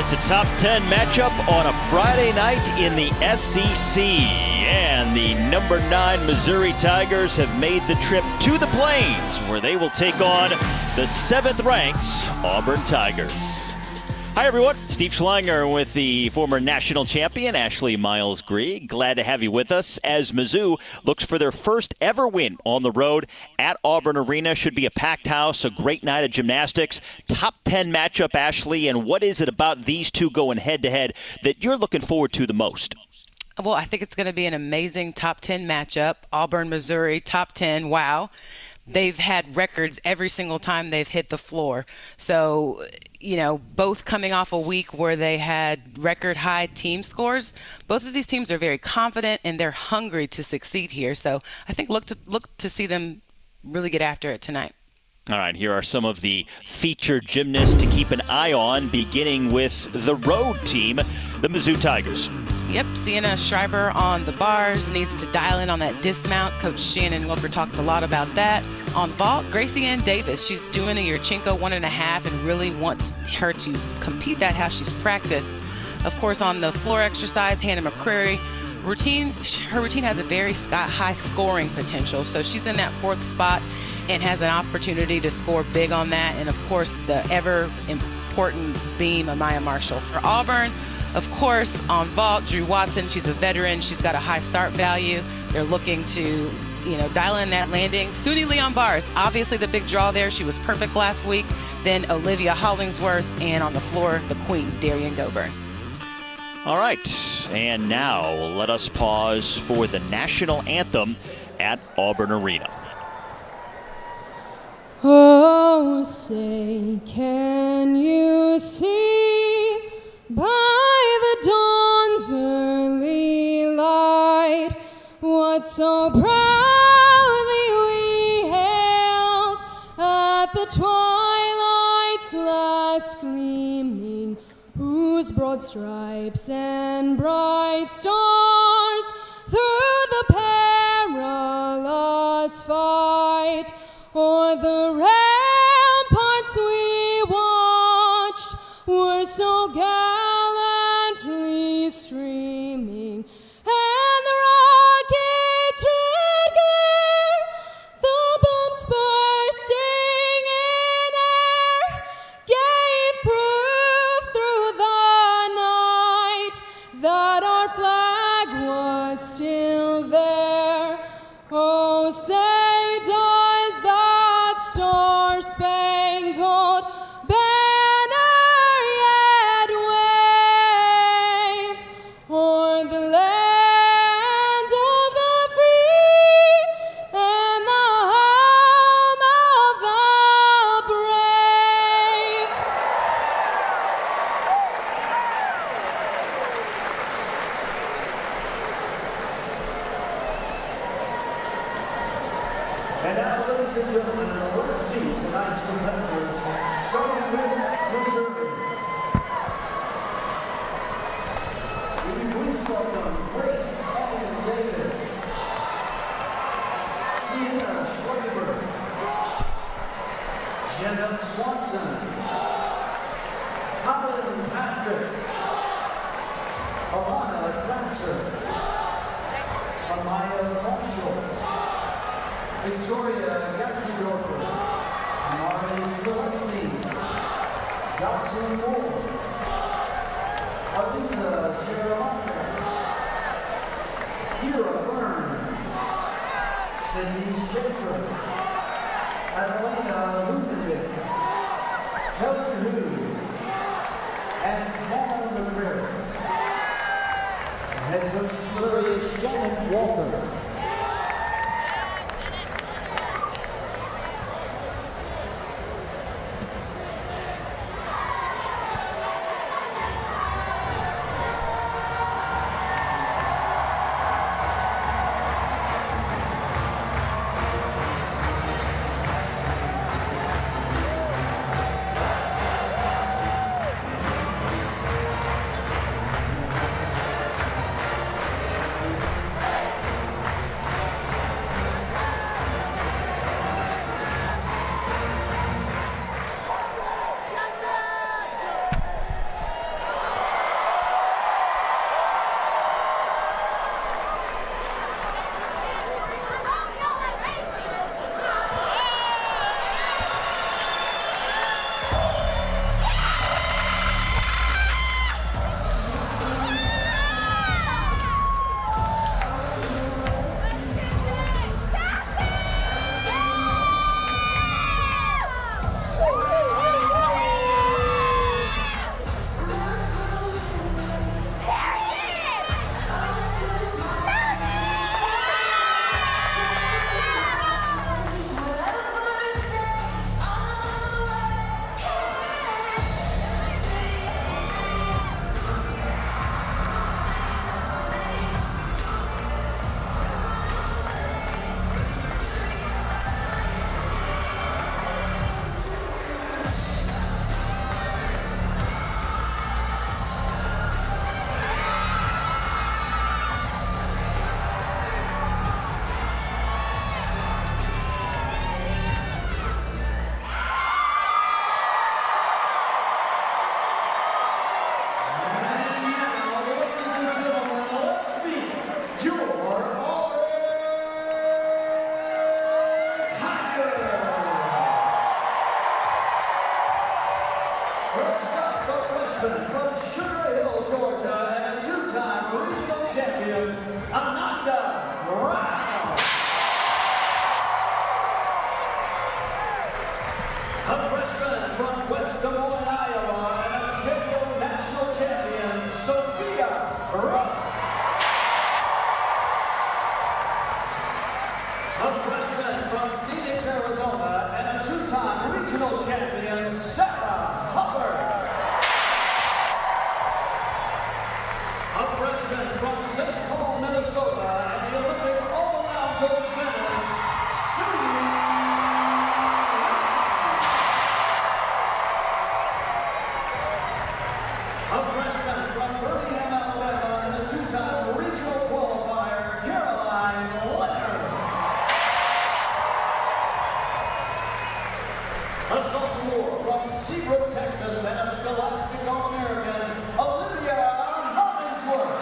It's a top 10 matchup on a Friday night in the SEC. And the number 9 Missouri Tigers have made the trip to the Plains, where they will take on the 7th ranked Auburn Tigers. Hi everyone, Steve Schlanger with the former national champion Ashley Miles-Green. Glad to have you with us as Mizzou looks for their first ever win on the road at Auburn Arena. Should be a packed house, a great night of gymnastics. Top 10 matchup, Ashley, and what is it about these two going head-to-head that you're looking forward to the most? Well, I think it's going to be an amazing top 10 matchup. Auburn, Missouri, top 10, wow. They've had records every single time they've hit the floor. So, you know, both coming off a week where they had record high team scores. Both of these teams are very confident and they're hungry to succeed here. So I think look to see them really get after it tonight. All right, here are some of the featured gymnasts to keep an eye on, beginning with the road team, the Mizzou Tigers. Yep, Sienna Schreiber on the bars, needs to dial in on that dismount. Coach Shannon Wilker talked a lot about that. On vault, Gracie Ann Davis, she's doing a Yurchenko 1.5 and really wants her to compete that how she's practiced. Of course, on the floor exercise, Hannah McCreary, her routine has a very high scoring potential, so she's in that 4th spot and has an opportunity to score big on that. And of course, the ever important beam, Amaya Marshall. For Auburn, of course, on vault, Drew Watson, she's a veteran. She's got a high start value. They're looking to, dial in that landing. Suni Lee on bars, obviously the big draw there. She was perfect last week. Then Olivia Hollingsworth, and on the floor, the queen, Darian Goburn. All right, and now let us pause for the national anthem at Auburn Arena. Oh, say, can you see by the dawn's early light what so proudly we hailed at the twilight's last gleaming, whose broad stripes and bright stars through the perilous fight o'er the ramparts we watched were so gallantly streaming, and the rockets' red glare, the bombs bursting in air, gave proof through the night that our flag was still there. Oh, say does that star-spangled banner yet wave o'er the land of the free and the home of the brave? And now, ladies and gentlemen, let's meet tonight's competitors, starting with Missouri. Will you please welcome Grace Ann Davis, Sienna Schreiber, Jenna Swanson, Colin Patrick, Alana Glasser, Amaya Marshall, Victoria Gatzendorfer, Mari Celestine, Jocelyn Moore, Alisa Sherrilatra, Kira Burns, Sydney Schaefer, Adelina Luthenbeck, Helen Hu, and Hannah McCreary. Head coach Missouri is Shannon Walker. First up, the freshman from Sugar Hill, Georgia, and a two-time regional champion, Ananda Rao. A freshman from West Des Moines, Iowa, and a JO national champion, Sophia Rupp. A freshman from Phoenix, Arizona, and a two-time regional champion, Sarah Hubbard. A freshman from St. Paul, Minnesota, and the Olympic all-around gold medalist, Sue. A freshman from Birmingham, Alabama, and a two-time regional qualifier, Caroline Leonard. A sophomore from Seabrook, Texas, and a Scholastic All-American, Olivia Hollingsworth.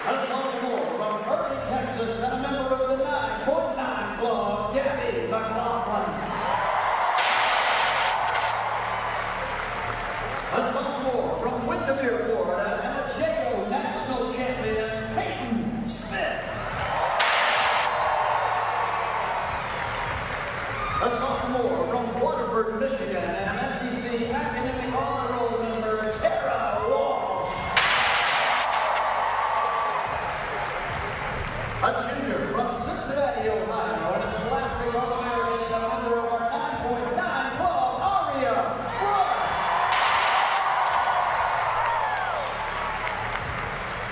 A sophomore from Irving, Texas, and a member of the 9.9 Club, Gabby McLaughlin. A sophomore from Windermere, Florida, and a JO national champion, Peyton Smith. A sophomore from Waterford, Michigan, and an SEC academic honor roll member, Tara Walsh. A junior from Cincinnati, Ohio, and a Scholastic All-American and a member of our 9.9 Club, Aria Brush.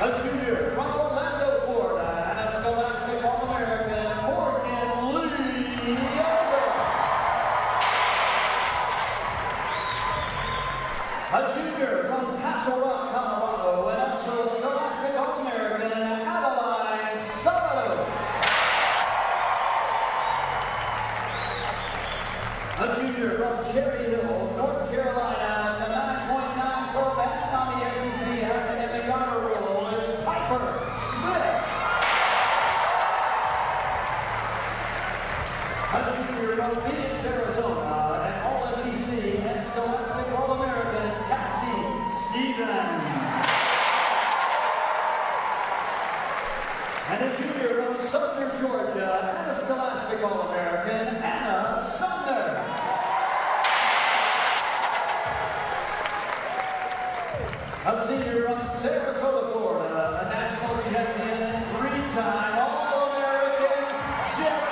A junior from Orlando, Florida, and a Scholastic All-American, Morgan Lee Auburn. A junior from Castle Rock, Colorado, and also a Scholastic All-American, Adeline Summerlin. A junior from Cherry Hill, North Carolina, and the 9.9 Club, and on the SEC academic honor roll is Piper Smith. A junior from Phoenix, Arizona, and all SEC and Scholastic All-American, Cassie Stevens. And a junior from Sumner, Georgia, and a Scholastic All-American, Anna Sumner. A senior from Sarasota, Florida, a national champion and three-time All-American, Jerry.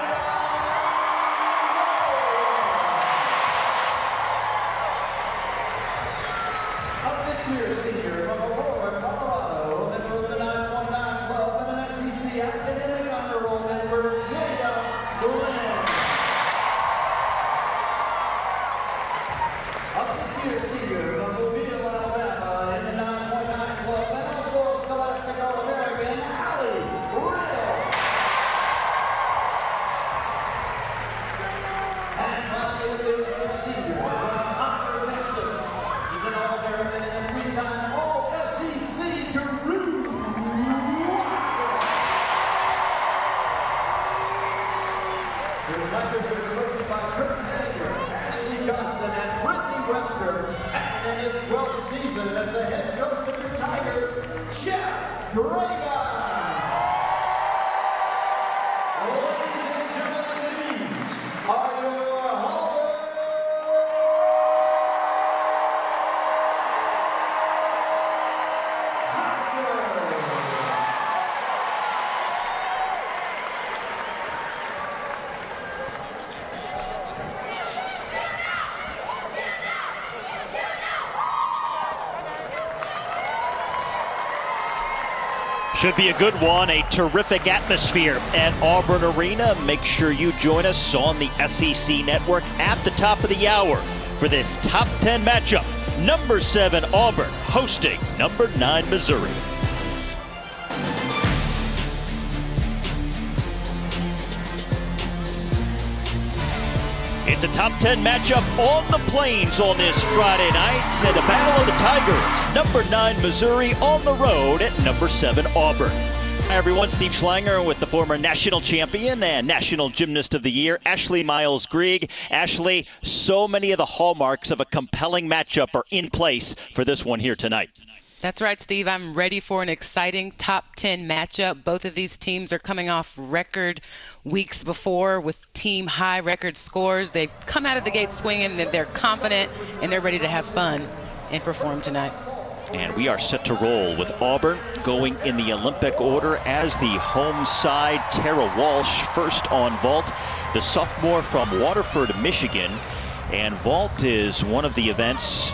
Senior from Aurora, Colorado, member of the 9.9 Club, and an SEC academic honor roll member, Jada Glenn. A fifth-year senior from Mobile, Alabama, in the 9.9 Club, and also a Scholastic All-American, Allie Riddle. And finally, a fifth-year senior from Auburn, Texas. He's an All-American and a three-time All-SEC, Drew Watson. The Tigers are coached by Kurt Henniger, Ashley Johnston, and Brittany Webster. And in his 12th season as the head coach of your Tigers, Jeff Graga. Ladies and gentlemen, these are your Should be a good one, a terrific atmosphere at Auburn Arena. Make sure you join us on the SEC Network at the top of the hour for this top 10 matchup. Number 7 Auburn hosting number 9 Missouri. It's a top 10 matchup on the Plains on this Friday night. And a battle of the Tigers. Number 9 Missouri on the road at number 7 Auburn. Hi everyone, Steve Schlanger with the former national champion and National Gymnast of the Year, Ashley Miles-Grieg. Ashley, so many of the hallmarks of a compelling matchup are in place for this one here tonight. That's right, Steve. I'm ready for an exciting top 10 matchup. Both of these teams are coming off record weeks before with team high record scores. They've come out of the gate swinging, they're confident, and they're ready to have fun and perform tonight. And we are set to roll with Auburn going in the Olympic order as the home side. Tara Walsh first on vault, the sophomore from Waterford, Michigan. And vault is one of the events,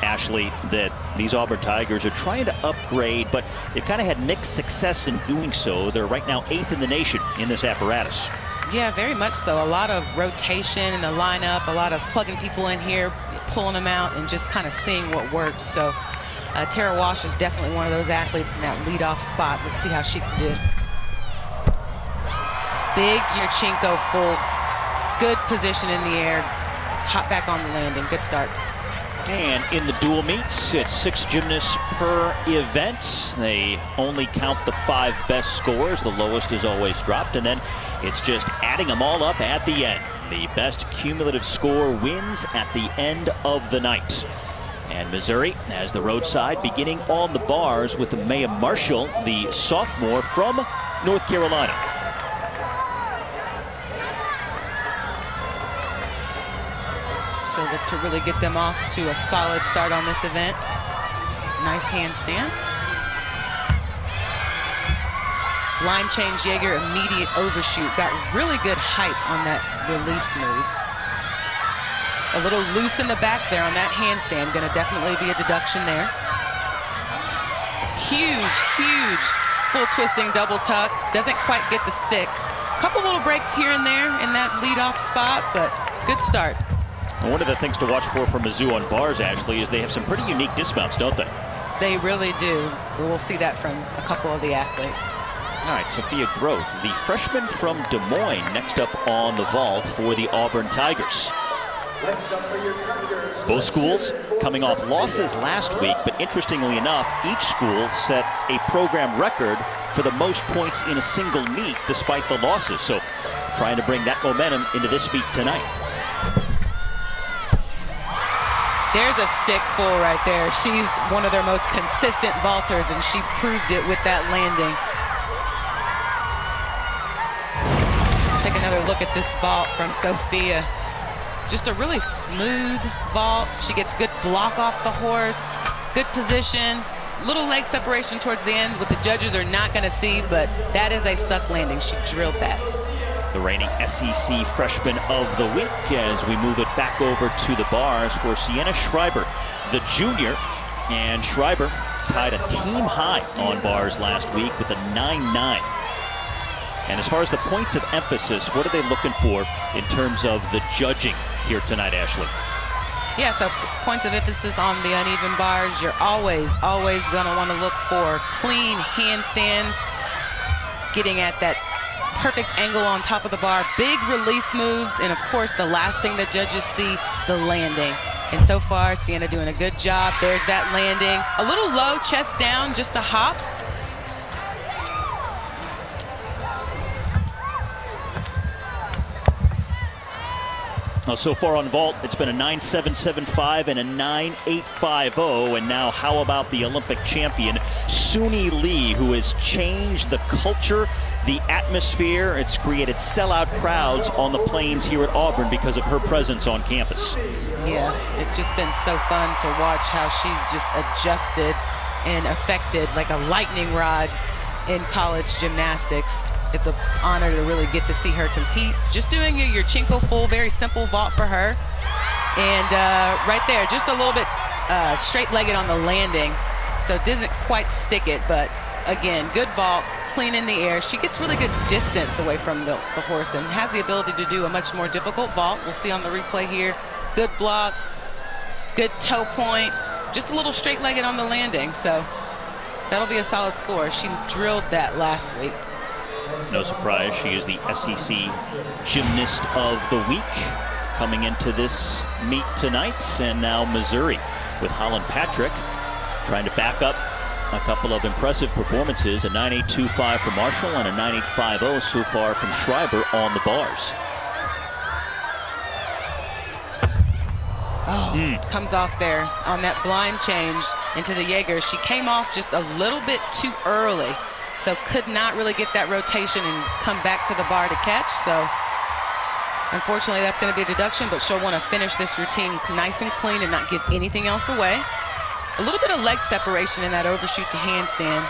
Ashley, that these Auburn Tigers are trying to upgrade, but they've kind of had mixed success in doing so. They're right now 8th in the nation in this apparatus. Yeah, very much so. A lot of rotation in the lineup, a lot of plugging people in here, pulling them out, and just kind of seeing what works. So Tara Walsh is definitely one of those athletes in that leadoff spot. Let's see how she can do. Big Yurchenko full. Good position in the air. Hop back on the landing. Good start. And in the dual meets, it's 6 gymnasts per event. They only count the 5 best scores. The lowest is always dropped. And then it's just adding them all up at the end. The best cumulative score wins at the end of the night. And Missouri has the roadside beginning on the bars with Maya Marshall, the sophomore from North Carolina. She'll look to really get them off to a solid start on this event. Nice handstand. Line change Jaeger, immediate overshoot. Got really good height on that release move. A little loose in the back there on that handstand. Going to definitely be a deduction there. Huge, huge full twisting double tuck. Doesn't quite get the stick. Couple little breaks here and there in that leadoff spot, but good start. And one of the things to watch for Mizzou on bars, Ashley, is they have some pretty unique dismounts, don't they? They really do. We'll see that from a couple of the athletes. All right, Sophia Groth, the freshman from Des Moines, next up on the vault for the Auburn Tigers. Both schools coming off losses last week, but interestingly enough, each school set a program record for the most points in a single meet despite the losses. So trying to bring that momentum into this meet tonight. There's a stick full right there. She's one of their most consistent vaulters, and she proved it with that landing. Let's take another look at this vault from Sophia. Just a really smooth vault. She gets good block off the horse, good position, little leg separation towards the end, what the judges are not going to see, but that is a stuck landing. She drilled that. The reigning SEC Freshman of the Week as we move it back over to the bars for Sienna Schreiber, the junior. And Schreiber tied a team high on bars last week with a 9-9. And as far as the points of emphasis, what are they looking for in terms of the judging here tonight, Ashley? Yeah, so points of emphasis on the uneven bars. You're always going to want to look for clean handstands, getting at that perfect angle on top of the bar, big release moves, and of course the last thing the judges see, the landing. And so far, Sienna doing a good job. There's that landing. A little low, chest down, just a hop. Well, so far on vault, it's been a 9.775 and a 9.850. And now how about the Olympic champion, Suni Lee, who has changed the culture, the atmosphere. It's created sellout crowds on the plains here at Auburn because of her presence on campus. Yeah, it's just been so fun to watch how she's just adjusted and affected like a lightning rod in college gymnastics. It's an honor to really get to see her compete. Just doing a Yurchenko full, very simple vault for her. And right there, just a little bit straight-legged on the landing. So it doesn't quite stick it, but again, good vault, clean in the air. She gets really good distance away from the horse and has the ability to do a much more difficult vault. We'll see on the replay here. Good block, good toe point, just a little straight-legged on the landing. So that'll be a solid score. She drilled that last week. No surprise, she is the SEC Gymnast of the Week coming into this meet tonight. And now Missouri with Holland Patrick trying to back up a couple of impressive performances, a 9.825 for Marshall and a 9.850 so far from Schreiber on the bars. Comes off there on that blind change into the Jaeger. She came off just a little bit too early, so could not really get that rotation and come back to the bar to catch. So unfortunately, that's going to be a deduction, but she'll want to finish this routine nice and clean and not give anything else away. A little bit of leg separation in that overshoot to handstand.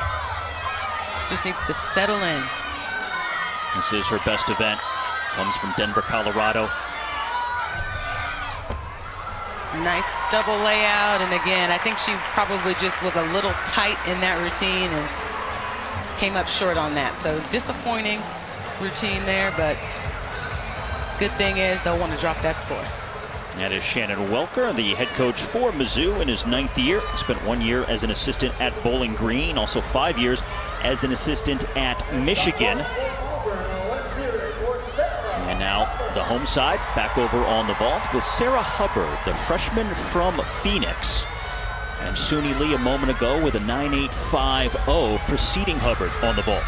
Just needs to settle in. This is her best event. Comes from Denver, Colorado. Nice double layout, and again, I think she probably just was a little tight in that routine and came up short on that. So disappointing routine there, but good thing is they'll want to drop that score. That is Shannon Welker, the head coach for Mizzou in his 9th year. Spent 1 year as an assistant at Bowling Green, also 5 years as an assistant at Michigan. And now the home side back over on the vault with Sarah Hubbard, the freshman from Phoenix. And Suni Lee a moment ago with a 9.850 preceding Hubbard on the vault.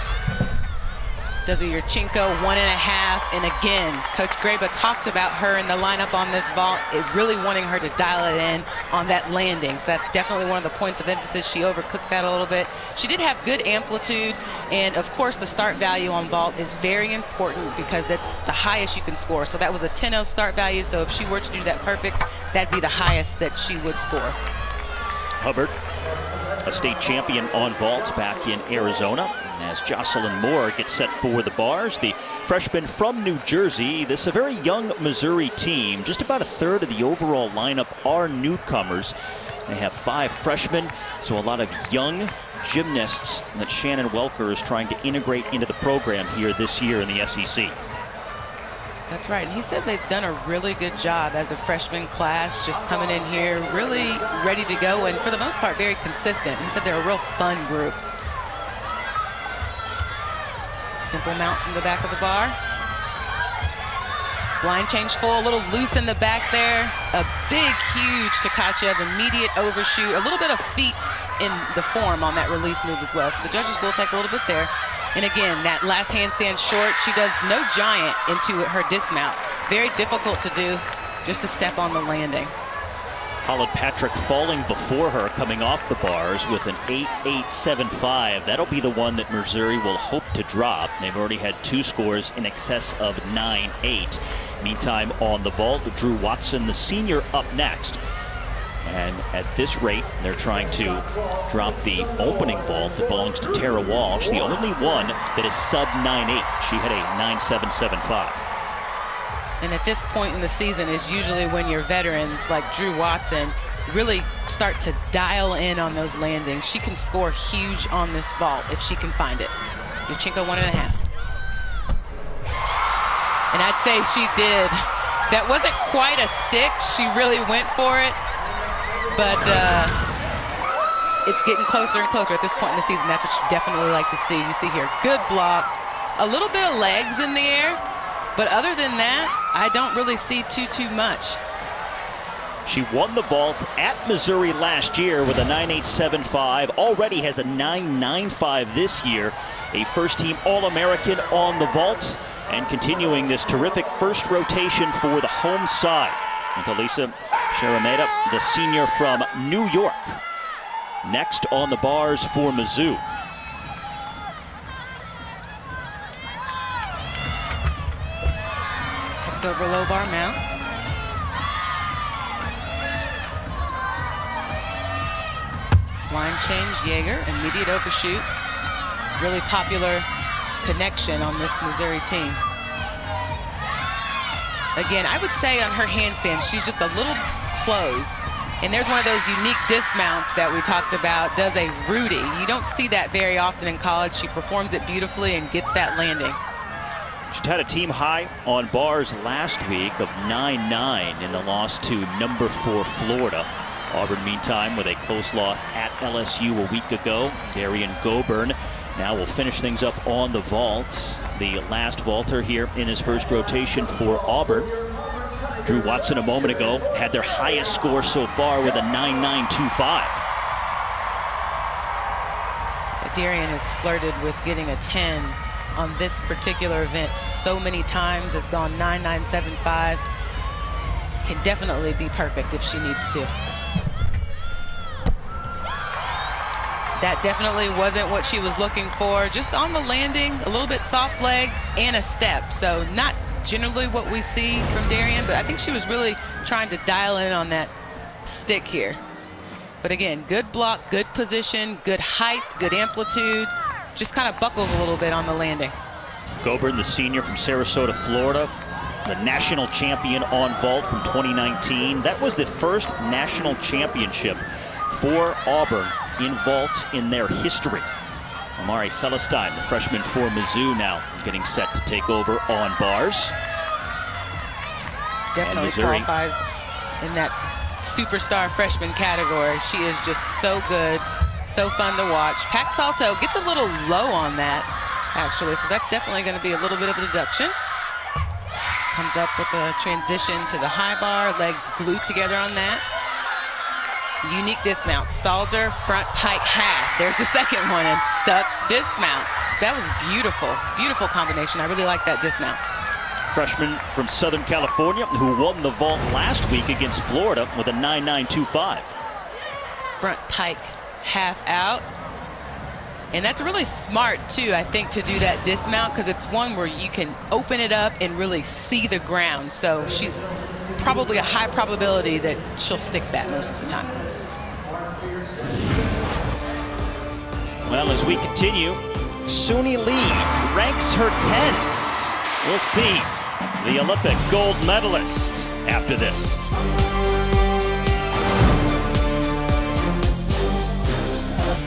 Does a Yurchenko 1.5, and again, Coach Graba talked about her in the lineup on this vault, really wanting her to dial it in on that landing. So that's definitely one of the points of emphasis. She overcooked that a little bit. She did have good amplitude, and of course the start value on vault is very important because that's the highest you can score. So that was a 10.0 start value, so if she were to do that perfect, that'd be the highest that she would score. Hubbard, a state champion on vault back in Arizona. As Jocelyn Moore gets set for the bars, the freshman from New Jersey. This is a very young Missouri team. Just about a third of the overall lineup are newcomers. They have 5 freshmen, so a lot of young gymnasts that Shannon Welker is trying to integrate into the program here this year in the SEC. That's right. And he said they've done a really good job as a freshman class, just coming in here really ready to go, and for the most part very consistent. He said they're a real fun group. Simple mount from the back of the bar. Blind change full, a little loose in the back there. A big, huge Tkachev immediate overshoot. A little bit of feet in the form on that release move as well. So the judges will take a little bit there. And again, that last handstand short, she does no giant into her dismount. Very difficult to do, just a step on the landing. Holland Patrick falling before her, coming off the bars with an 8.875. That'll be the one that Missouri will hope to drop. They've already had 2 scores in excess of 9.8. Meantime, on the vault, Drew Watson, the senior, up next. And at this rate, they're trying to drop the opening vault that belongs to Tara Walsh, the only one that is sub 9.8. She had a 9.775. And at this point in the season is usually when your veterans like Drew Watson really start to dial in on those landings. She can score huge on this vault if she can find it. Yurchenko 1.5. And I'd say she did. That wasn't quite a stick. She really went for it. But it's getting closer and closer at this point in the season. That's what you definitely like to see. You see here, good block, a little bit of legs in the air. But other than that, I don't really see too much. She won the vault at Missouri last year with a 9.875. Already has a 9.95 this year. A first-team All-American on the vault. And continuing this terrific first rotation for the home side. And Elisa Sharameda, the senior from New York. Next on the bars for Mizzou. Over low bar mount. Blind change, Jaeger, immediate overshoot. Really popular connection on this Missouri team. Again, I would say on her handstand, she's just a little closed. And there's one of those unique dismounts that we talked about, does a Rudy. You don't see that very often in college. She performs it beautifully and gets that landing. She had a team high on bars last week of 9.9 in the loss to number 4 Florida. Auburn, meantime, with a close loss at LSU a week ago. Darian Goburn now will finish things up on the vault. The last vaulter here in his first rotation for Auburn. Drew Watson a moment ago had their highest score so far with a 9.925. Darian has flirted with getting a 10 on this particular event so many times, has gone 9.975. Can definitely be perfect if she needs to. That definitely wasn't what she was looking for. Just on the landing, a little bit soft leg and a step. So not generally what we see from Darian, but I think she was really trying to dial in on that stick here. But again, good block, good position, good height, good amplitude. Just kind of buckles a little bit on the landing. Auburn, the senior from Sarasota, Florida, the national champion on vault from 2019. That was the first national championship for Auburn in vault in their history. Amari Celestine, the freshman for Mizzou, now getting set to take over on bars. Definitely qualifies in that superstar freshman category. She is just so good, so fun to watch. Pack salto gets a little low on that, actually, so that's definitely going to be a little bit of a deduction. Comes up with a transition to the high bar, legs glued together on that. Unique dismount, stalled her, front pike half. There's the second one, and stuck dismount. That was beautiful, beautiful combination. I really like that dismount. Freshman from Southern California who won the vault last week against Florida with a 9.925. Front pike half out. And that's really smart too, I think, to do that dismount, because it's one where you can open it up and really see the ground. So she's probably a high probability that she'll stick that most of the time. Well, as we continue, Suni Lee ranks her 10s. We'll see the Olympic gold medalist after this.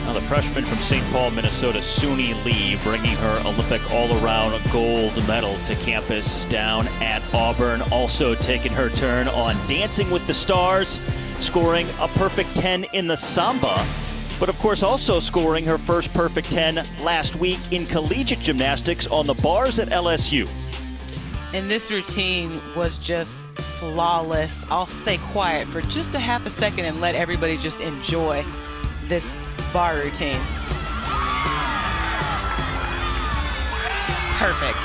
Now the freshman from St. Paul, Minnesota, Suni Lee, bringing her Olympic all-around gold medal to campus down at Auburn. Also taking her turn on Dancing with the Stars, scoring a perfect 10 in the samba, but of course also scoring her first perfect 10 last week in collegiate gymnastics on the bars at LSU. And this routine was just flawless. I'll stay quiet for just a half a second and let everybody just enjoy this bar routine. Perfect.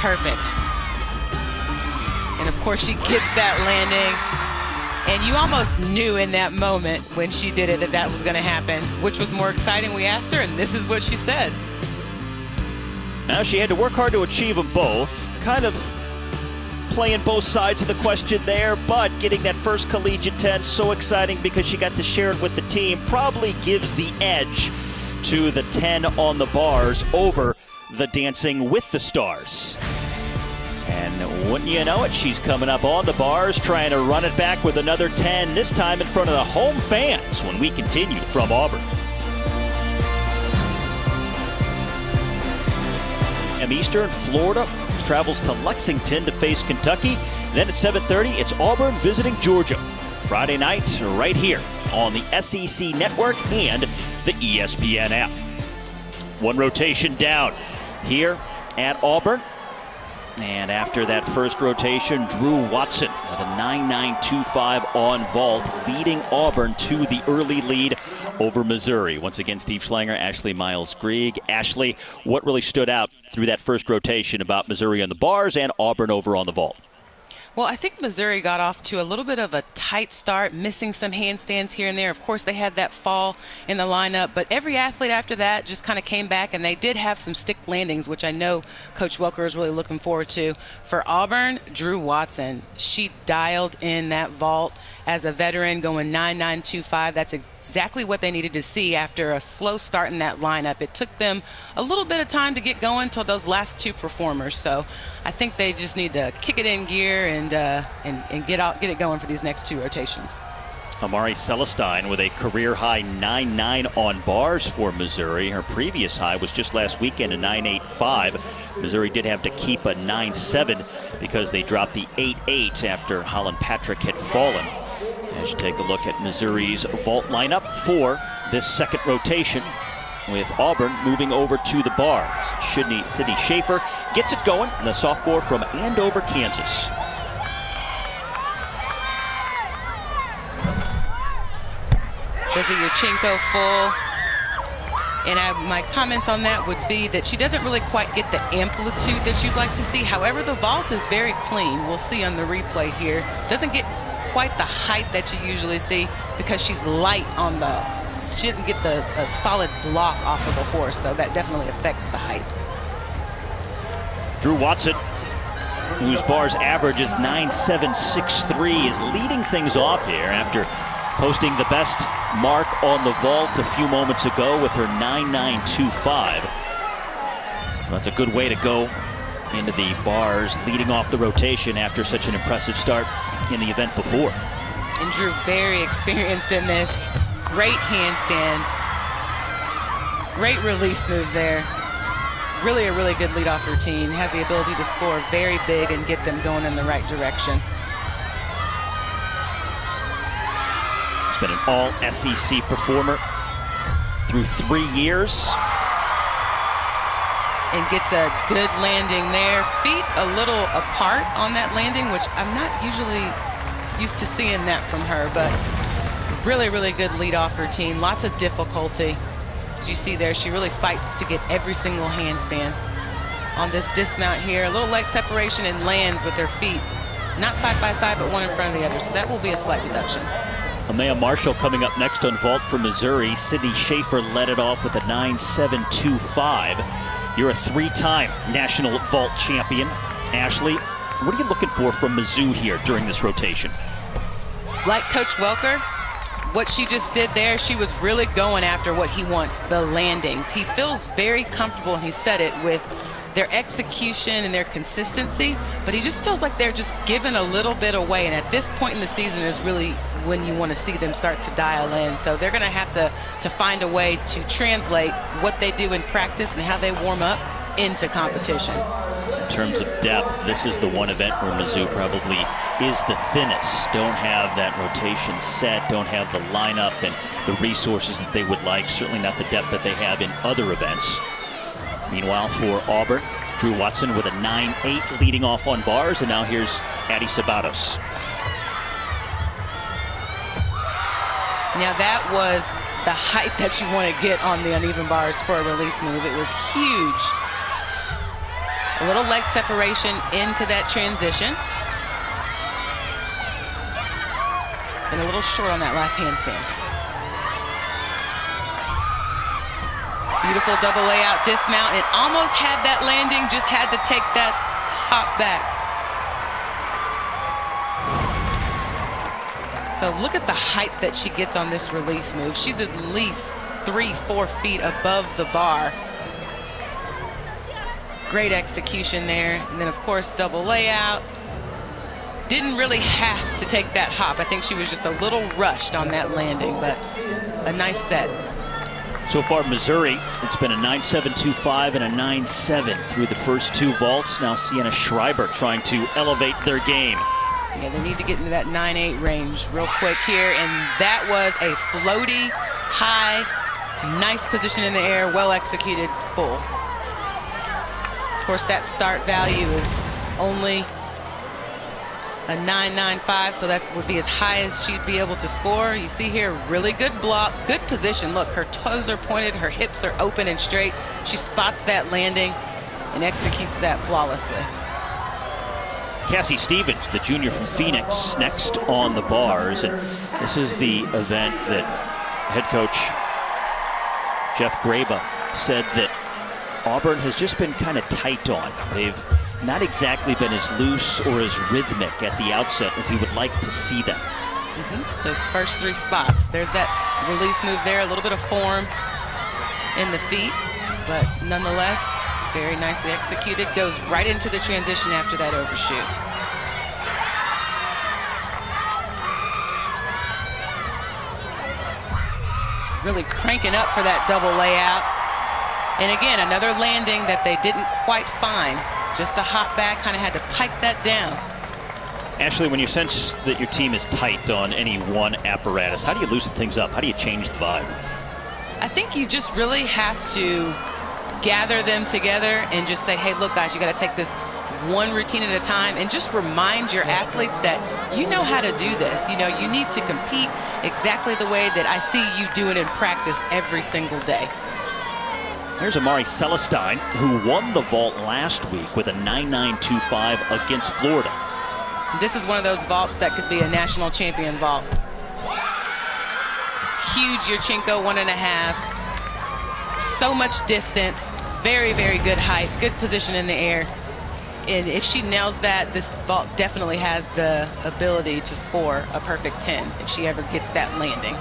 Perfect. And of course she gets that landing. And you almost knew in that moment when she did it that that was going to happen. Which was more exciting, we asked her, and this is what she said. Now she had to work hard to achieve them both. Kind of playing both sides of the question there, but getting that first collegiate 10 so exciting because she got to share it with the team probably gives the edge to the 10 on the bars over the Dancing with the Stars. And wouldn't you know it, she's coming up on the bars trying to run it back with another 10, this time in front of the home fans when we continue from Auburn. Eastern, Florida travels to Lexington to face Kentucky. Then at 7:30, it's Auburn visiting Georgia. Friday night, right here on the SEC Network and the ESPN app. One rotation down here at Auburn. And after that first rotation, Drew Watson with a 9.925 on vault, leading Auburn to the early lead over Missouri. Once again, Steve Schlanger, Ashley Miles-Grieg. Ashley, what really stood out through that first rotation about Missouri on the bars and Auburn over on the vault? Well, I think Missouri got off to a little bit of a tight start, missing some handstands here and there. Of course, they had that fall in the lineup, but every athlete after that just kind of came back, and they did have some stick landings, which I know Coach Welker is really looking forward to. For Auburn, Drew Watson, she dialed in that vault as a veteran, going 9.925. That's exactly what they needed to see after a slow start in that lineup. It took them a little bit of time to get going till those last two performers. So I think they just need to kick it in gear and get it going for these next two rotations. Amari Celestine with a career-high 9.9 on bars for Missouri. Her previous high was just last weekend, a 9.85. Missouri did have to keep a 9.7 because they dropped the 8.8 after Holland Patrick had fallen. As you take a look at Missouri's vault lineup for this second rotation, with Auburn moving over to the bars. Sydney Schaefer gets it going, the sophomore from Andover, Kansas. There's a Yurchenko full. And my comments on that would be that she doesn't really quite get the amplitude that you'd like to see. However, the vault is very clean. We'll see on the replay here. Doesn't get quite the height that you usually see because she's light on she didn't get a solid block off of the horse, so that definitely affects the height. Drew Watson, whose bar's average is 9.763, is leading things off here after posting the best mark on the vault a few moments ago with her 9.925. So that's a good way to go into the bars, leading off the rotation after such an impressive start in the event before. And Drew, very experienced in this. Great handstand. Great release move there. Really a really good leadoff routine. Has the ability to score very big and get them going in the right direction. He's been an all-SEC performer through 3 years. And gets a good landing there. Feet a little apart on that landing, which I'm not usually used to seeing that from her, but really, really good leadoff routine. Lots of difficulty. As you see there, she really fights to get every single handstand. On this dismount here, a little leg separation and lands with her feet. Not side by side, but one in front of the other, so that will be a slight deduction. Amaya Marshall coming up next on vault for Missouri. Sydney Schaefer led it off with a 9.725. You're a 3-time national vault champion. Ashley, what are you looking for from Mizzou here during this rotation? Like Coach Welker, what she just did there, she was really going after what he wants, the landings. He feels very comfortable, and he said it, with their execution and their consistency, but he just feels like they're just giving a little bit away. And at this point in the season is really when you want to see them start to dial in. So they're going to have to find a way to translate what they do in practice and how they warm up into competition. In terms of depth, this is the one event where Mizzou probably is the thinnest. Don't have that rotation set, don't have the lineup and the resources that they would like, certainly not the depth that they have in other events. Meanwhile, for Auburn, Drew Watson with a 9.8 leading off on bars, and now here's Addie Sabatos. Now that was the height that you want to get on the uneven bars for a release move. It was huge. A little leg separation into that transition. And a little short on that last handstand. Beautiful double layout dismount. It almost had that landing, just had to take that hop back. So look at the height that she gets on this release move. She's at least 3-4 feet above the bar. Great execution there. And then, of course, double layout. Didn't really have to take that hop. I think she was just a little rushed on that landing, but a nice set. So far, Missouri, it's been a 9.725 and a 9.7 through the first 2 vaults. Now Sienna Schreiber trying to elevate their game. Yeah, they need to get into that 9.8 range real quick here. And that was a floaty, high, nice position in the air, well executed, full. Of course, that start value is only a 9.95, so that would be as high as she'd be able to score. You see here, really good block, good position. Look, her toes are pointed, her hips are open and straight. She spots that landing and executes that flawlessly. Cassie Stevens, the junior from Phoenix, next on the bars. And this is the event that head coach Jeff Graba said that Auburn has just been kind of tight on. They've not exactly been as loose or as rhythmic at the outset as he would like to see them. Those first 3 spots. There's that release move there, a little bit of form in the feet, but nonetheless, very nicely executed. Goes right into the transition after that overshoot. Really cranking up for that double layout. And again, another landing that they didn't quite find. Just a hop back, kind of had to pipe that down. Ashley, when you sense that your team is tight on any one apparatus, how do you loosen things up? How do you change the vibe? I think you just really have to gather them together and just say, hey, look, guys, you got to take this one routine at a time and just remind your athletes that you know how to do this. You know, you need to compete exactly the way that I see you doing in practice every single day. Here's Amari Celestine, who won the vault last week with a 9.925 against Florida. This is one of those vaults that could be a national champion vault. Huge Yurchenko 1.5. So much distance, very, very good height, good position in the air. And if she nails that, this vault definitely has the ability to score a perfect 10 if she ever gets that landing.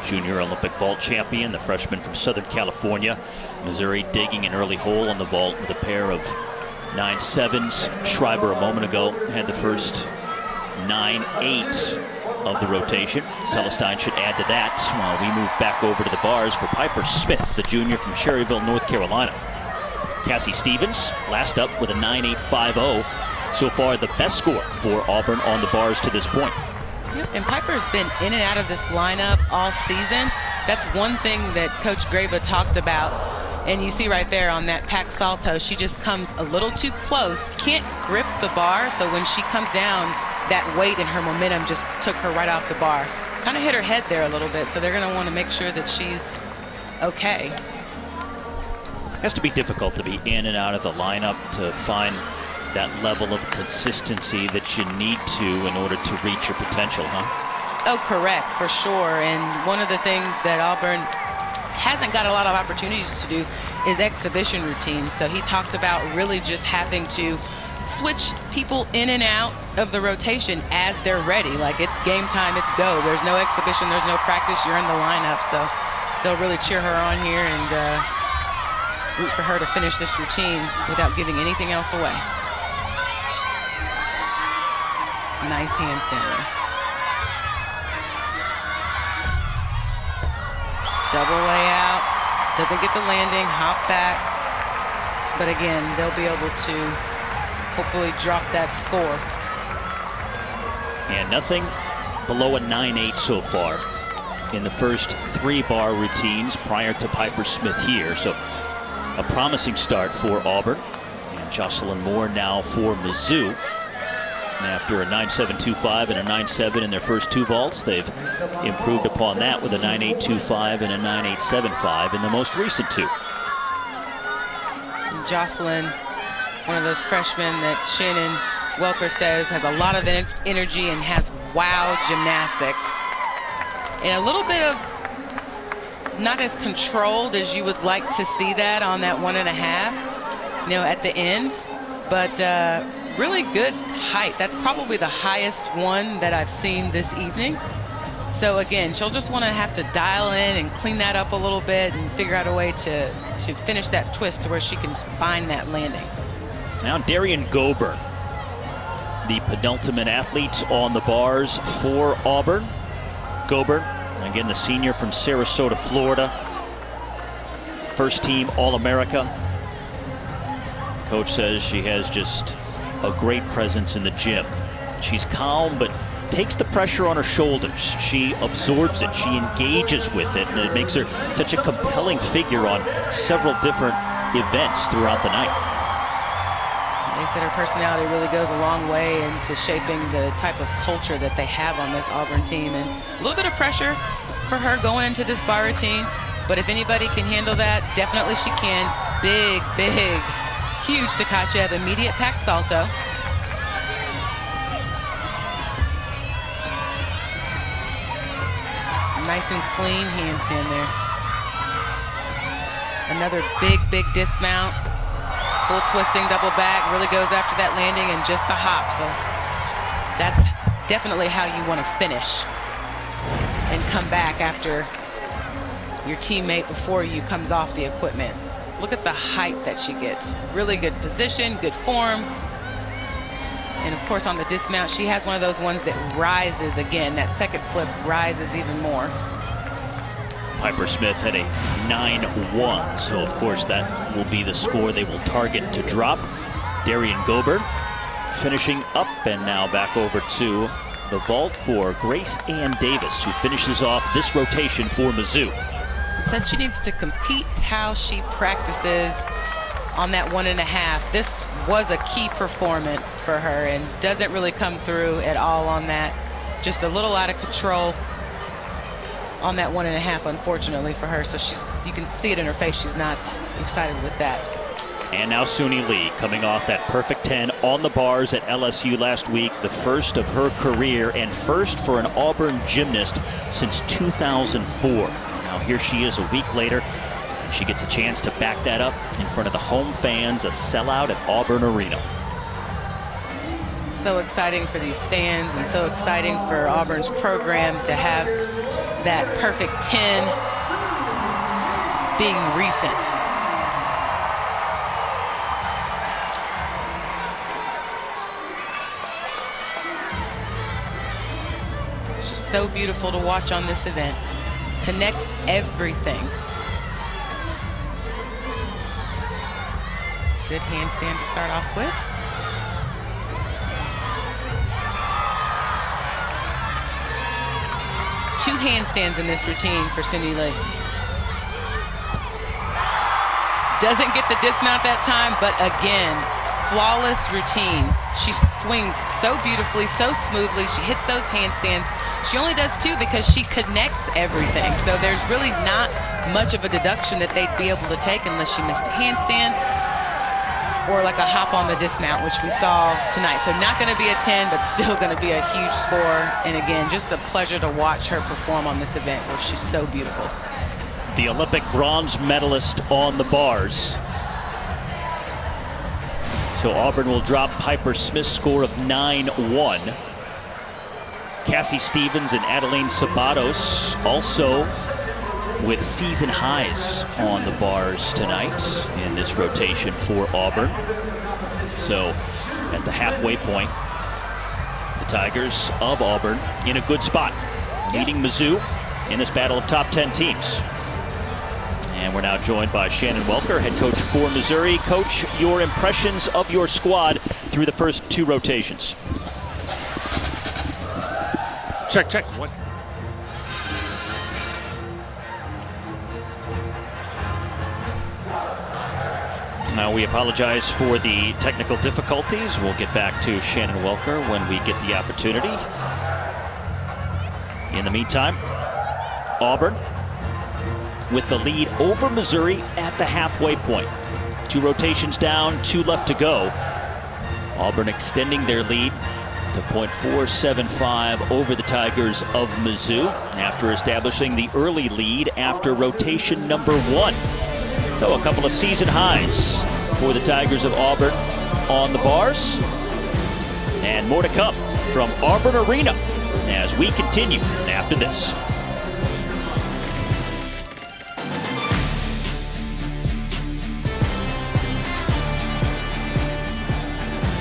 Junior Olympic vault champion, the freshman from Southern California. Missouri digging an early hole on the vault with a pair of 9.7s. Schreiber a moment ago had the first 9.8 of the rotation. Celestine should add to that while we move back over to the bars for Piper Smith, the junior from Cherryville, North Carolina. Cassie Stevens last up with a 9.850. So far the best score for Auburn on the bars to this point. And Piper's been in and out of this lineup all season. That's one thing that Coach Graba talked about. And you see right there on that pack salto, she just comes a little too close, can't grip the bar. So when she comes down, that weight and her momentum just took her right off the bar. Kind of hit her head there a little bit. So they're going to want to make sure that she's okay. It has to be difficult to be in and out of the lineup to find that level of consistency that you need to in order to reach your potential, huh? Oh, correct, for sure. And one of the things that Auburn hasn't got a lot of opportunities to do is exhibition routines. So he talked about really just having to switch people in and out of the rotation as they're ready. Like, it's game time, it's go. There's no exhibition, there's no practice, you're in the lineup. So they'll really cheer her on here and root for her to finish this routine without giving anything else away. Nice handstand there. Double layout, doesn't get the landing, hop back. But again, they'll be able to hopefully drop that score. And nothing below a 9.8 so far in the first 3 bar routines prior to Piper Smith here. So a promising start for Auburn. And Jocelyn Moore now for Mizzou. And after a 9.725 and a 9.7 in their first 2 vaults, they've improved upon that with a 9.825 and a 9.875 in the most recent 2. And Jocelyn, one of those freshmen that Shannon Welker says has a lot of energy and has wow gymnastics. And a little bit of not as controlled as you would like to see that on that 1.5, you know, at the end. But really good height. That's probably the highest one that I've seen this evening. So again, she'll just want to have to dial in and clean that up a little bit and figure out a way to finish that twist to where she can find that landing. Now Darian Gober, the penultimate athletes on the bars for Auburn. Gober, again the senior from Sarasota, Florida. First team All-America. Coach says she has just a great presence in the gym. She's calm, but takes the pressure on her shoulders. She absorbs it, she engages with it, and it makes her such a compelling figure on several different events throughout the night. They said her personality really goes a long way into shaping the type of culture that they have on this Auburn team. And a little bit of pressure for her going into this bar routine, but if anybody can handle that, definitely she can. Big, big, huge Tkachev immediate pack salto. Nice and clean handstand there. Another big, big dismount. Full twisting double back, really goes after that landing and just the hop. So that's definitely how you want to finish and come back after your teammate before you comes off the equipment. Look at the height that she gets. Really good position, good form. And of course on the dismount, she has one of those ones that rises again. That second flip rises even more. Piper Smith had a 9.1, so of course that will be the score they will target to drop. Darian Gober finishing up, and now back over to the vault for Grace Ann Davis, who finishes off this rotation for Mizzou. Said she needs to compete how she practices on that 1.5. This was a key performance for her and doesn't really come through at all on that. Just a little out of control. on that 1.5, unfortunately for her. So you can see it in her face. She's not excited with that. And now Suni Lee coming off that perfect 10 on the bars at LSU last week, the first of her career and first for an Auburn gymnast since 2004. Now here she is a week later. She gets a chance to back that up in front of the home fans, a sellout at Auburn Arena. So exciting for these fans and so exciting for Auburn's program to have that perfect 10 being recent. She's so beautiful to watch on this event. Connects everything. Good handstand to start off with. Two handstands in this routine for Suni Lee. Doesn't get the dismount that time, but again, flawless routine. She swings so beautifully, so smoothly. She hits those handstands. She only does two because she connects everything. So there's really not much of a deduction that they'd be able to take unless she missed a handstand or like a hop on the dismount, which we saw tonight. So not going to be a 10, but still going to be a huge score. And again, just a pleasure to watch her perform on this event where she's so beautiful. The Olympic bronze medalist on the bars. So Auburn will drop Piper Smith's score of 9-1. Cassie Stevens and Adeline Sabatos also with season highs on the bars tonight in this rotation for Auburn. So at the halfway point, the Tigers of Auburn in a good spot, leading Mizzou in this battle of top 10 teams. And we're now joined by Shannon Welker, head coach for Missouri. Coach, your impressions of your squad through the first two rotations. Check. What? Now we apologize for the technical difficulties. We'll get back to Shannon Welker when we get the opportunity. In the meantime, Auburn with the lead over Missouri at the halfway point. Two rotations down, two left to go. Auburn extending their lead to .475 over the Tigers of Mizzou after establishing the early lead after rotation number 1. So a couple of season highs for the Tigers of Auburn on the bars. And more to come from Auburn Arena as we continue after this.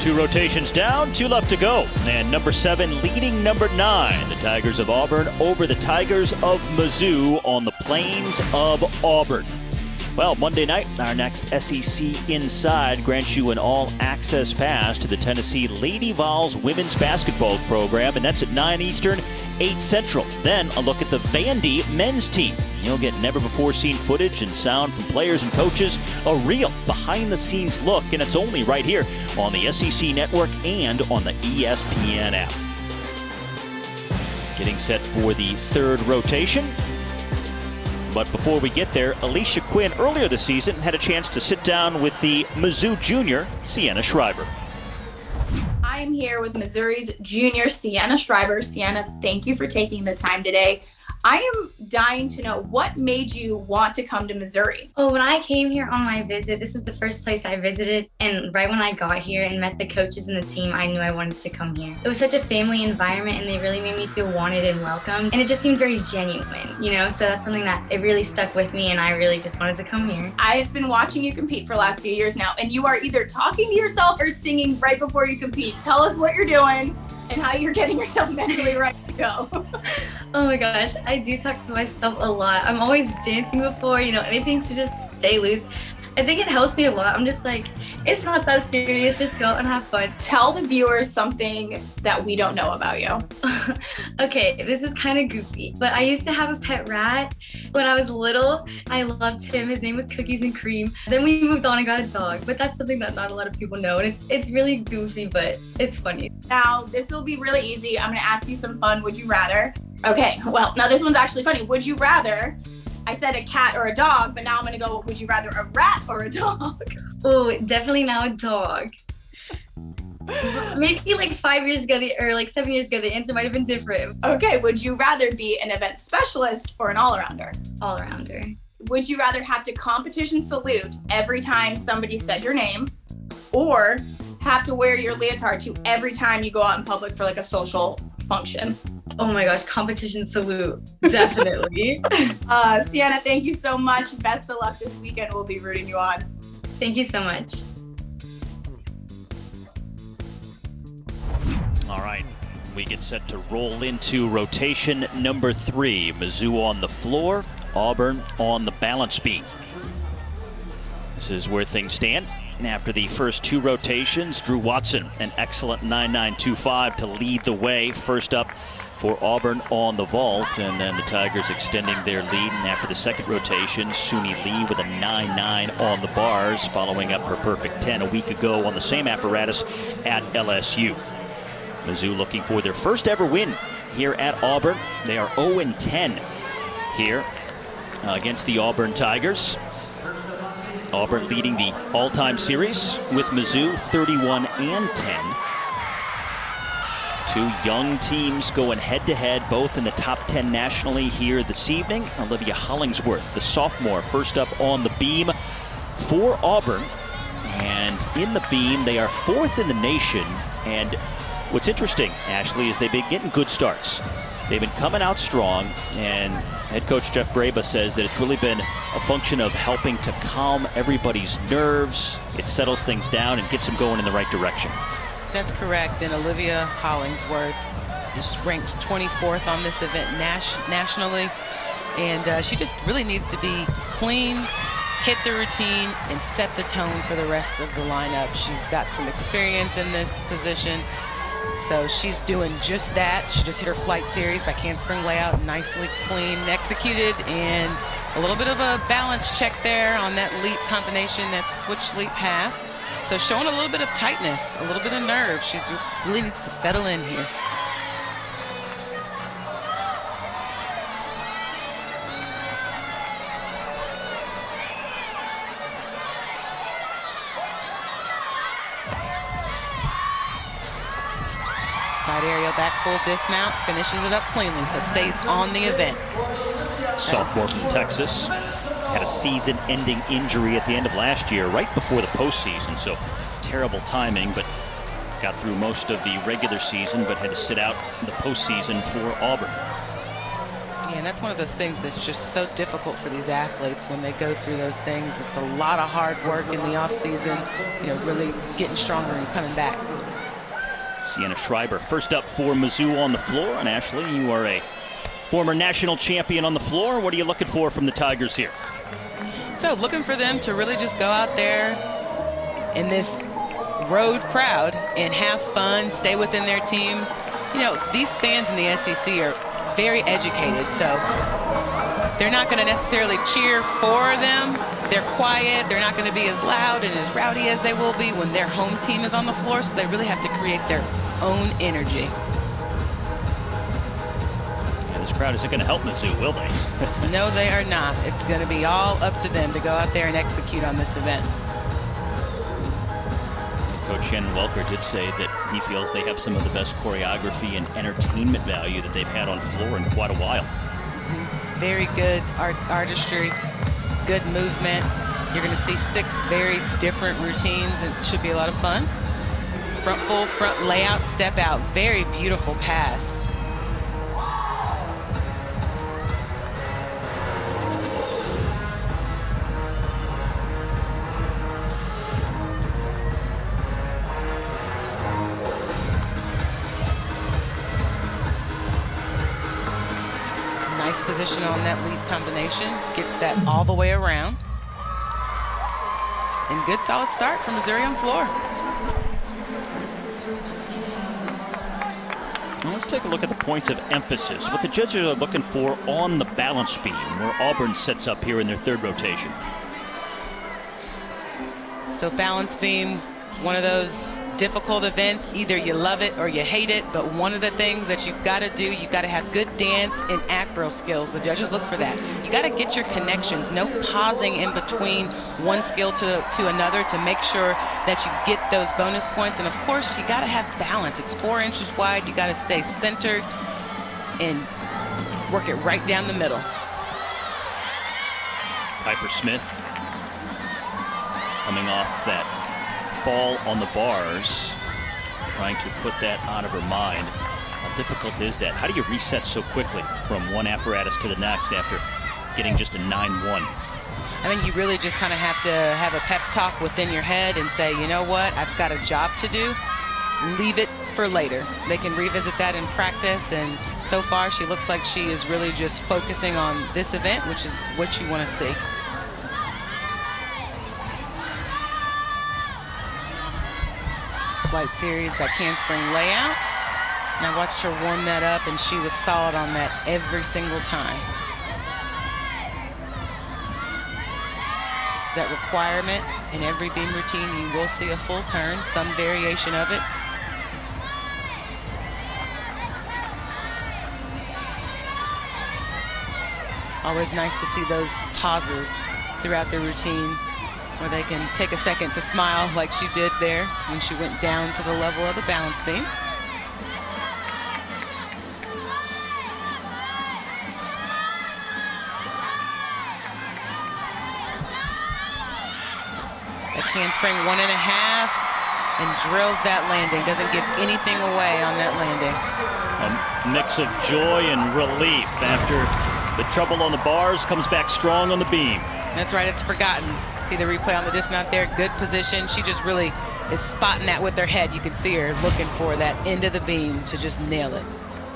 Two rotations down, two left to go. And number 7 leading number 9. The Tigers of Auburn over the Tigers of Mizzou on the plains of Auburn. Well, Monday night, our next SEC Inside grants you an all-access pass to the Tennessee Lady Vols women's basketball program, and that's at 9 Eastern, 8 Central. Then a look at the Vandy men's team. You'll get never-before-seen footage and sound from players and coaches, a real behind-the-scenes look, and it's only right here on the SEC Network and on the ESPN app. Getting set for the third rotation. But before we get there, Alicia Quinn earlier this season had a chance to sit down with the Mizzou junior, Sienna Schreiber. I am here with Missouri's junior, Sienna Schreiber. Sienna, thank you for taking the time today. I am dying to know what made you want to come to Missouri. Well, when I came here on my visit, this is the first place I visited. And right when I got here and met the coaches and the team, I knew I wanted to come here. It was such a family environment and they really made me feel wanted and welcome. And it just seemed very genuine, you know? So that's something that it really stuck with me and I really just wanted to come here. I've been watching you compete for the last few years now, and you are either talking to yourself or singing right before you compete. Tell us what you're doing and how you're getting yourself mentally ready to go. Oh my gosh, I do talk to myself a lot. I'm always dancing before, you know, anything to just stay loose. I think it helps me a lot. I'm just like, it's not that serious, just go and have fun. Tell the viewers something that we don't know about you. Okay, this is kind of goofy, but I used to have a pet rat when I was little. I loved him. His name was Cookies and Cream. Then we moved on and got a dog, but that's something that not a lot of people know. And it's really goofy, but it's funny. Now, this will be really easy. I'm gonna ask you some fun would you rather. Okay, well, now this one's actually funny. Would you rather, I said a cat or a dog, but now I'm gonna go, would you rather a rat or a dog? Oh, definitely now a dog. Maybe like 5 years ago, or like 7 years ago, the answer might have been different. Okay, would you rather be an event specialist or an all-arounder? All-arounder. Would you rather have to competition salute every time somebody said your name, or have to wear your leotard to every time you go out in public for like a social function? Oh my gosh, competition salute, definitely. Sienna, thank you so much. Best of luck this weekend. We'll be rooting you on. Thank you so much. All right, we get set to roll into rotation number 3. Mizzou on the floor, Auburn on the balance beam. This is where things stand. After the first 2 rotations, Drew Watson, an excellent 9.925 to lead the way. First up for Auburn on the vault, and then the Tigers extending their lead. And after the second rotation, Suni Lee with a 9.9 on the bars, following up her perfect 10 a week ago on the same apparatus at LSU. Mizzou looking for their first ever win here at Auburn. They are 0-10 here against the Auburn Tigers. Auburn leading the all-time series with Mizzou 31-10. 2 young teams going head-to-head, both in the top 10 nationally here this evening. Olivia Hollingsworth, the sophomore, first up on the beam for Auburn. And in the beam, they are 4th in the nation. And what's interesting, Ashley, is they've been getting good starts. They've been coming out strong, and head coach Jeff Graba says that it's really been a function of helping to calm everybody's nerves. It settles things down and gets them going in the right direction. That's correct, and Olivia Hollingsworth is ranked 24th on this event nationally, and she just really needs to be clean, hit the routine, and set the tone for the rest of the lineup. She's got some experience in this position, so she's doing just that. She just hit her flight series by handspring layout, nicely clean, executed, and a little bit of a balance check there on that leap combination, that switch leap half. So showing a little bit of tightness, a little bit of nerve. She really needs to settle in here. Side aerial back full dismount, finishes it up cleanly, so stays on the event. Sophomore from Texas. Had a season-ending injury at the end of last year, right before the postseason, so terrible timing, but got through most of the regular season, but had to sit out the postseason for Auburn. Yeah, and that's one of those things that's just so difficult for these athletes when they go through those things. It's a lot of hard work in the off-season, you know, really getting stronger and coming back. Sienna Schreiber first up for Mizzou on the floor, and Ashley, you are a former national champion on the floor. What are you looking for from the Tigers here? So looking for them to really just go out there in this road crowd and have fun, stay within their teams. You know, these fans in the SEC are very educated, so they're not going to necessarily cheer for them. They're quiet. They're not going to be as loud and as rowdy as they will be when their home team is on the floor, so they really have to create their own energy. This crowd isn't going to help Mizzou, will they? No, they are not. It's going to be all up to them to go out there and execute on this event. Coach Shannon Welker did say that he feels they have some of the best choreography and entertainment value that they've had on floor in quite a while. Very good artistry, good movement. You're going to see 6 very different routines, and it should be a lot of fun. Front full, front layout, step out. Very beautiful pass. Nice position on that lead combination. Gets that all the way around. And good solid start from Missouri on floor. Now let's take a look at the points of emphasis. What the judges are looking for on the balance beam, where Auburn sets up here in their 3rd rotation. So balance beam, one of those difficult events, either you love it or you hate it, but one of the things that you've got to do, you've got to have good dance and acrobatic skills. The judges look for that. You got to get your connections, no pausing in between one skill to another to make sure that you get those bonus points. And of course, you got to have balance. It's 4 inches wide. You got to stay centered and work it right down the middle. Piper Smith coming off that fall on the bars, trying to put that out of her mind. How difficult is that? How do you reset so quickly from one apparatus to the next after getting just a 9-1? I mean, you really just kind of have to have a pep talk within your head and say, you know what, I've got a job to do. Leave it for later. They can revisit that in practice, and so far she looks like she is really just focusing on this event, which is what you want to see. Flight series, that handspring layout. And I watched her warm that up, and she was solid on that every single time. That requirement in every beam routine, you will see a full turn, some variation of it. Always nice to see those pauses throughout the routine where they can take a second to smile like she did there when she went down to the level of the balance beam. A handspring 1.5 and drills that landing. Doesn't give anything away on that landing. A mix of joy and relief after the trouble on the bars, comes back strong on the beam. That's right, it's forgotten. See the replay on the dismount there, good position. She just really is spotting that with her head. You can see her looking for that end of the beam to just nail it.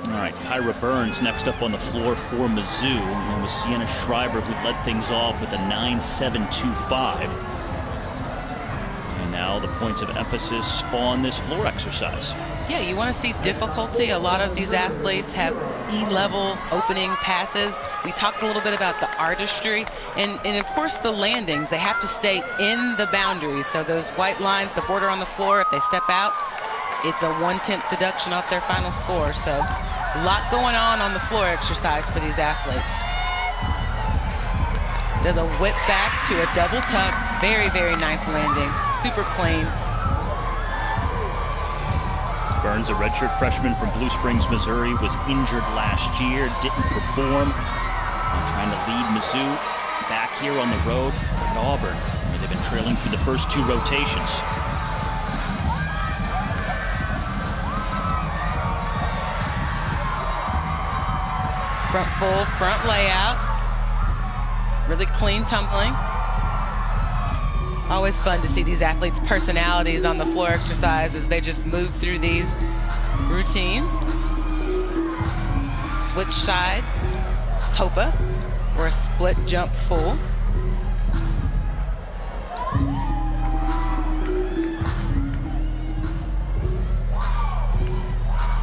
All right, Kyra Burns next up on the floor for Mizzou, along with Sienna Schreiber, who led things off with a 9.725. And now the points of emphasis on this floor exercise. Yeah, you want to see difficulty. A lot of these athletes have E-level opening passes. We talked a little bit about the artistry and of course the landings. They have to stay in the boundaries. So those white lines, the border on the floor, if they step out, it's a 1/10 deduction off their final score. So a lot going on the floor exercise for these athletes. Does a whip back to a double tuck. Very, very nice landing. Super clean. Burns, a redshirt freshman from Blue Springs, Missouri, was injured last year, didn't perform. Trying to lead Mizzou back here on the road at Auburn, where they've been trailing through the first 2 rotations. Front full, front layout. Really clean tumbling. Always fun to see these athletes' personalities on the floor exercise as they just move through these routines. Switch side, Hopa, or a split jump full.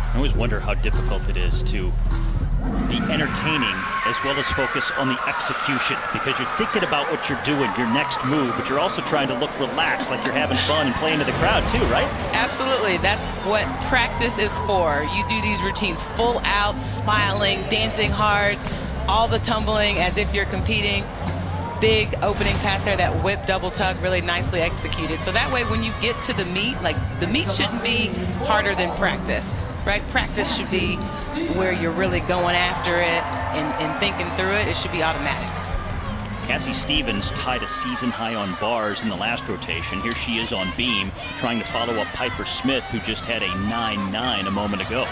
I always wonder how difficult it is to be entertaining as well as focus on the execution, because you're thinking about what you're doing, your next move, but you're also trying to look relaxed, like you're having fun and playing to the crowd too, right? Absolutely. That's what practice is for. You do these routines full out, smiling, dancing hard, all the tumbling as if you're competing. Big opening pass there, that whip double tuck, really nicely executed. So that way when you get to the meet, like the meet shouldn't be harder than practice. Right? Practice should be where you're really going after it and thinking through it. It should be automatic. Cassie Stevens tied a season high on bars in the last rotation. Here she is on beam, trying to follow up Piper Smith, who just had a 9.9 a moment ago.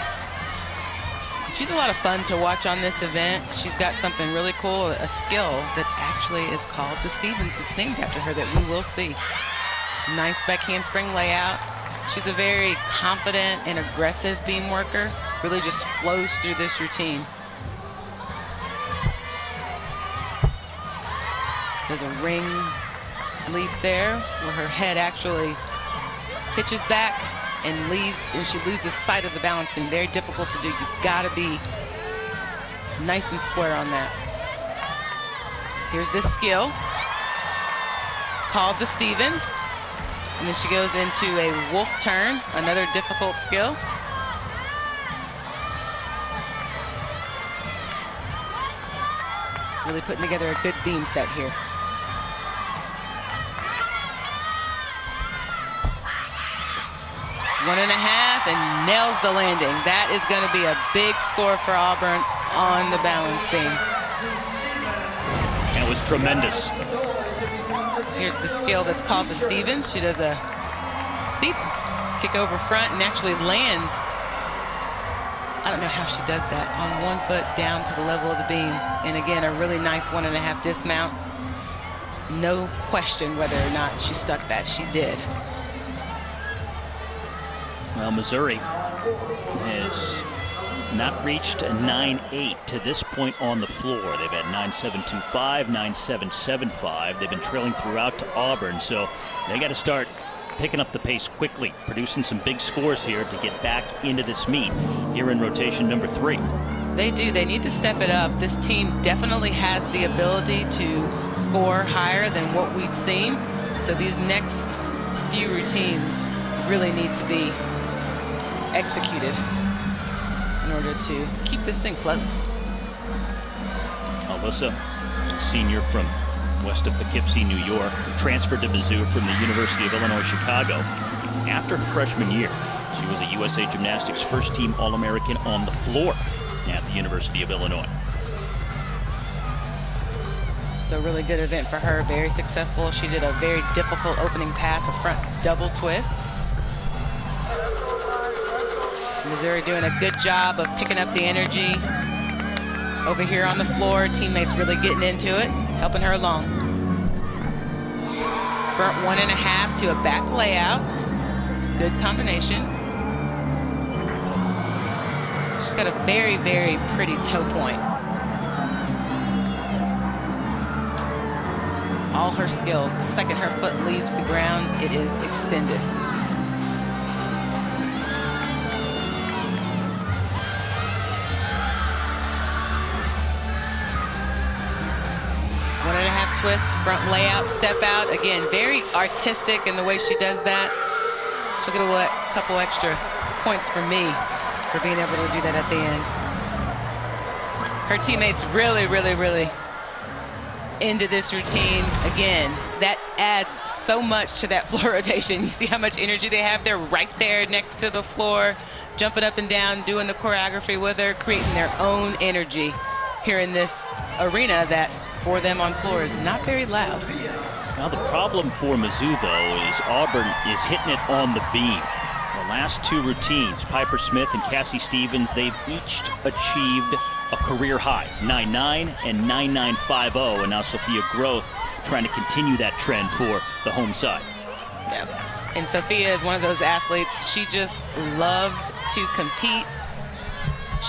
She's a lot of fun to watch on this event. She's got something really cool, a skill that actually is called the Stevens. It's named after her that we will see. Nice back handspring layout. She's a very confident and aggressive beam worker. Really just flows through this routine. There's a ring leap there where her head actually pitches back and leaves, and she loses sight of the balance beam. Very difficult to do. You've got to be nice and square on that. Here's this skill called the Stevens. And then she goes into a wolf turn, another difficult skill. Really putting together a good beam set here. One and a half, and nails the landing. That is going to be a big score for Auburn on the balance beam. And it was tremendous. Here's the skill that's called the Stevens. She does a Stevens kick over front and actually lands. I don't know how she does that, on 1 foot down to the level of the beam. And again, a really nice 1.5 dismount. No question whether or not she stuck that. She did. Well, Missouri has not reached a 9.8 to this point on the floor. They've had 9.725, 9.775. They've been trailing throughout to Auburn, so they got to start picking up the pace quickly, producing some big scores here to get back into this meet here in rotation number 3. They do. They need to step it up. This team definitely has the ability to score higher than what we've seen. So these next few routines really need to be executed in order to keep this thing close. Alyssa, senior from west of Poughkeepsie, New York, transferred to Mizzou from the University of Illinois, Chicago. After her freshman year, she was a USA Gymnastics first-team All-American on the floor at the University of Illinois. So really good event for her, very successful. She did a very difficult opening pass, a front double twist. Missouri doing a good job of picking up the energy over here on the floor. Teammates really getting into it, helping her along. Front 1.5 to a back layout. Good combination. She's got a very, very pretty toe point. All her skills, the second her foot leaves the ground, it is extended. 1.5 twists, front layout, step out. Again, very artistic in the way she does that. She'll get a couple extra points from me for being able to do that at the end. Her teammates really, really, really into this routine. Again, that adds so much to that floor rotation. You see how much energy they have? They're right there next to the floor, jumping up and down, doing the choreography with her, creating their own energy here in this arena that for them on floor is not very loud. Now the problem for Mizzou, though, is Auburn is hitting it on the beam. The last two routines, Piper Smith and Cassie Stevens, they've each achieved a career high, 9.9 and 9.950, and now Sophia Groth trying to continue that trend for the home side. Yeah. And Sophia is one of those athletes, she just loves to compete.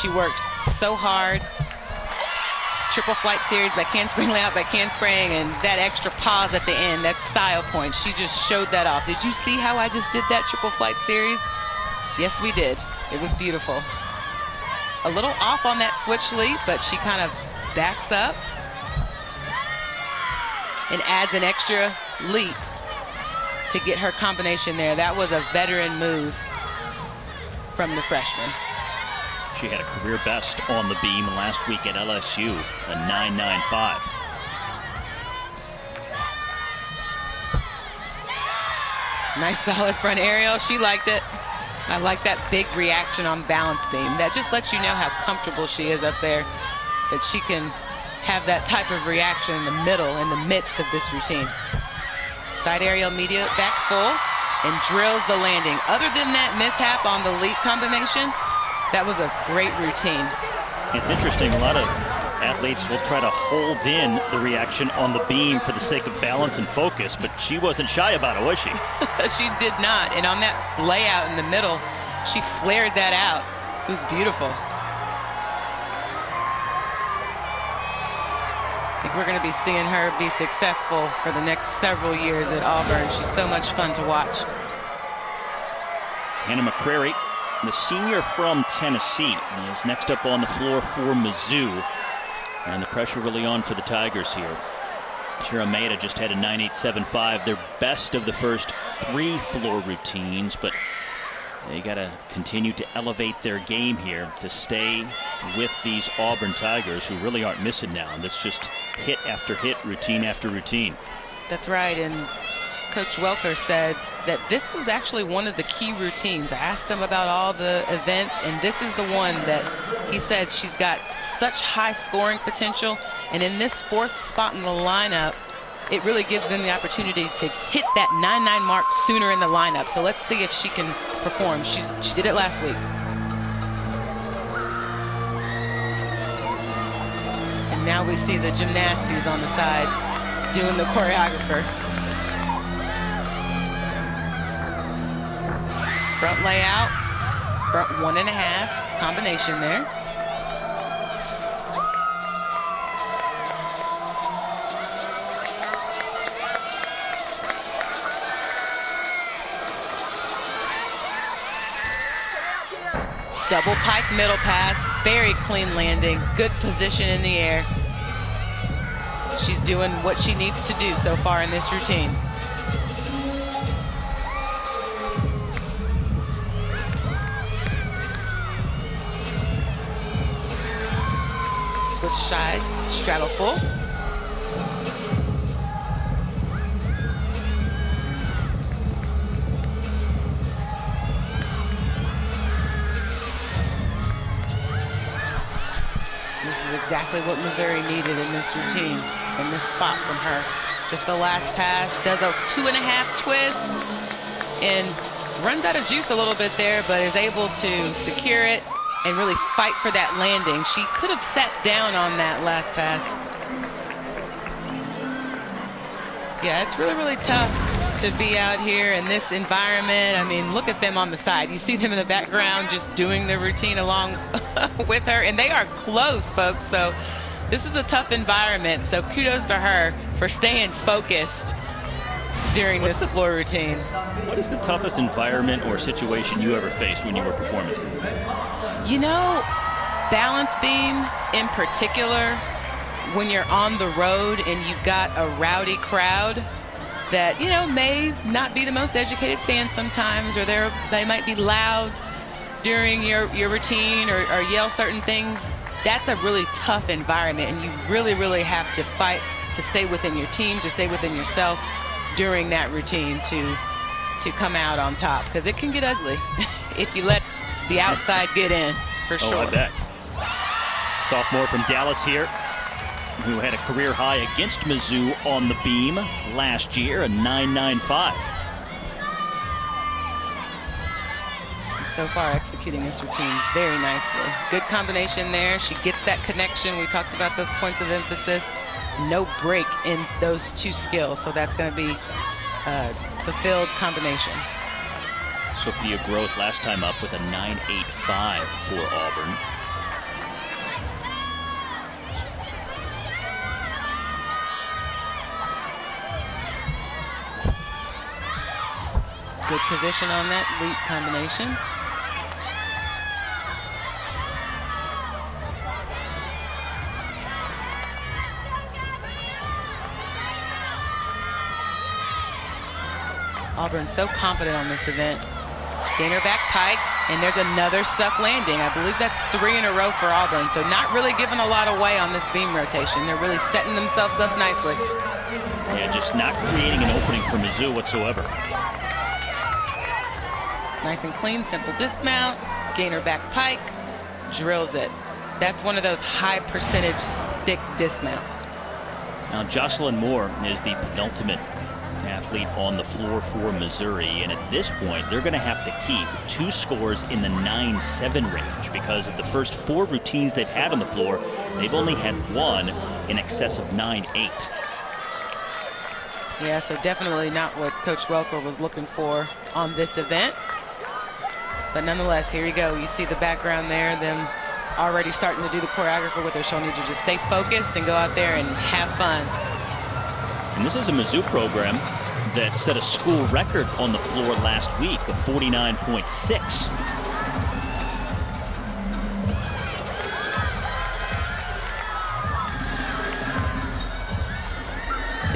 She works so hard. Triple flight series, back handspring layout, back handspring, and that extra pause at the end, that style point, she just showed that off. Did you see how I just did that triple flight series? Yes, we did. It was beautiful. A little off on that switch leap, but she kind of backs up and adds an extra leap to get her combination there. That was a veteran move from the freshman. She had a career best on the beam last week at LSU, a 9.95. Nice solid front aerial. She liked it. I like that big reaction on balance beam. That just lets you know how comfortable she is up there, that she can have that type of reaction in the middle, in the midst of this routine. Side aerial media back full and drills the landing. Other than that mishap on the leap combination, that was a great routine. It's interesting, a lot of athletes will try to hold in the reaction on the beam for the sake of balance and focus, but she wasn't shy about it, was she? She did not, and on that layout in the middle, she flared that out. It was beautiful. I think we're gonna be seeing her be successful for the next several years at Auburn. She's so much fun to watch. Hannah McCrary, the senior from Tennessee, is next up on the floor for Mizzou. And the pressure really on for the Tigers here. Shirameda just had a 9.875, their best of the first 3 floor routines, but they got to continue to elevate their game here to stay with these Auburn Tigers, who really aren't missing now. And it's just hit after hit, routine after routine. That's right. And Coach Welker said that this was actually one of the key routines. I asked him about all the events, and this is the one that he said she's got such high scoring potential. And in this 4th spot in the lineup, it really gives them the opportunity to hit that 9-9 mark sooner in the lineup. So let's see if she can perform. She did it last week. And now we see the gymnasties on the side doing the choreographer. Front layout, front 1.5 combination there. Double pike middle pass, very clean landing, good position in the air. She's doing what she needs to do so far in this routine. Switch side, straddle full. This is exactly what Missouri needed in this routine, in this spot from her. Just the last pass, does a 2.5 twist and runs out of juice a little bit there, but is able to secure it and really fight for that landing. She could have sat down on that last pass. Yeah, it's really, really tough to be out here in this environment. I mean, look at them on the side. You see them in the background just doing their routine along with her, and they are close, folks. So this is a tough environment. So kudos to her for staying focused during this floor routine. What is the toughest environment or situation you ever faced when you were performing? You know, balance beam in particular, when you're on the road and you've got a rowdy crowd that, you know, may not be the most educated fans sometimes, or they might be loud during your routine or yell certain things. That's a really tough environment, and you really, really have to fight to stay within your team, to stay within yourself during that routine to come out on top, because it can get ugly if you let the outside get in, for sure. Oh, I bet. Sophomore from Dallas here, who had a career high against Mizzou on the beam last year, a 9.95. So far executing this routine very nicely. Good combination there. She gets that connection. We talked about those points of emphasis. No break in those 2 skills, so that's going to be a fulfilled combination. Sophia Groth last time up with a 9.85 for Auburn. Good position on that leap combination. Auburn so confident on this event. Gainer back pike, and there's another stuck landing. I believe that's 3 in a row for Auburn, so not really giving a lot away on this beam rotation. They're really setting themselves up nicely. Yeah, just not creating an opening for Mizzou whatsoever. Nice and clean, simple dismount. Gainer back pike, drills it. That's one of those high percentage stick dismounts. Now, Jocelyn Moore is the penultimate athlete on the floor for Missouri, and at this point they're going to have to keep 2 scores in the 9-7 range, because of the first 4 routines they've had on the floor, they've only had 1 in excess of 9-8. Yeah, so definitely not what Coach Welker was looking for on this event. But nonetheless, here you go. You see the background there, them already starting to do the choreographer with her. She'll need to just stay focused and go out there and have fun. And this is a Mizzou program that set a school record on the floor last week of 49.6.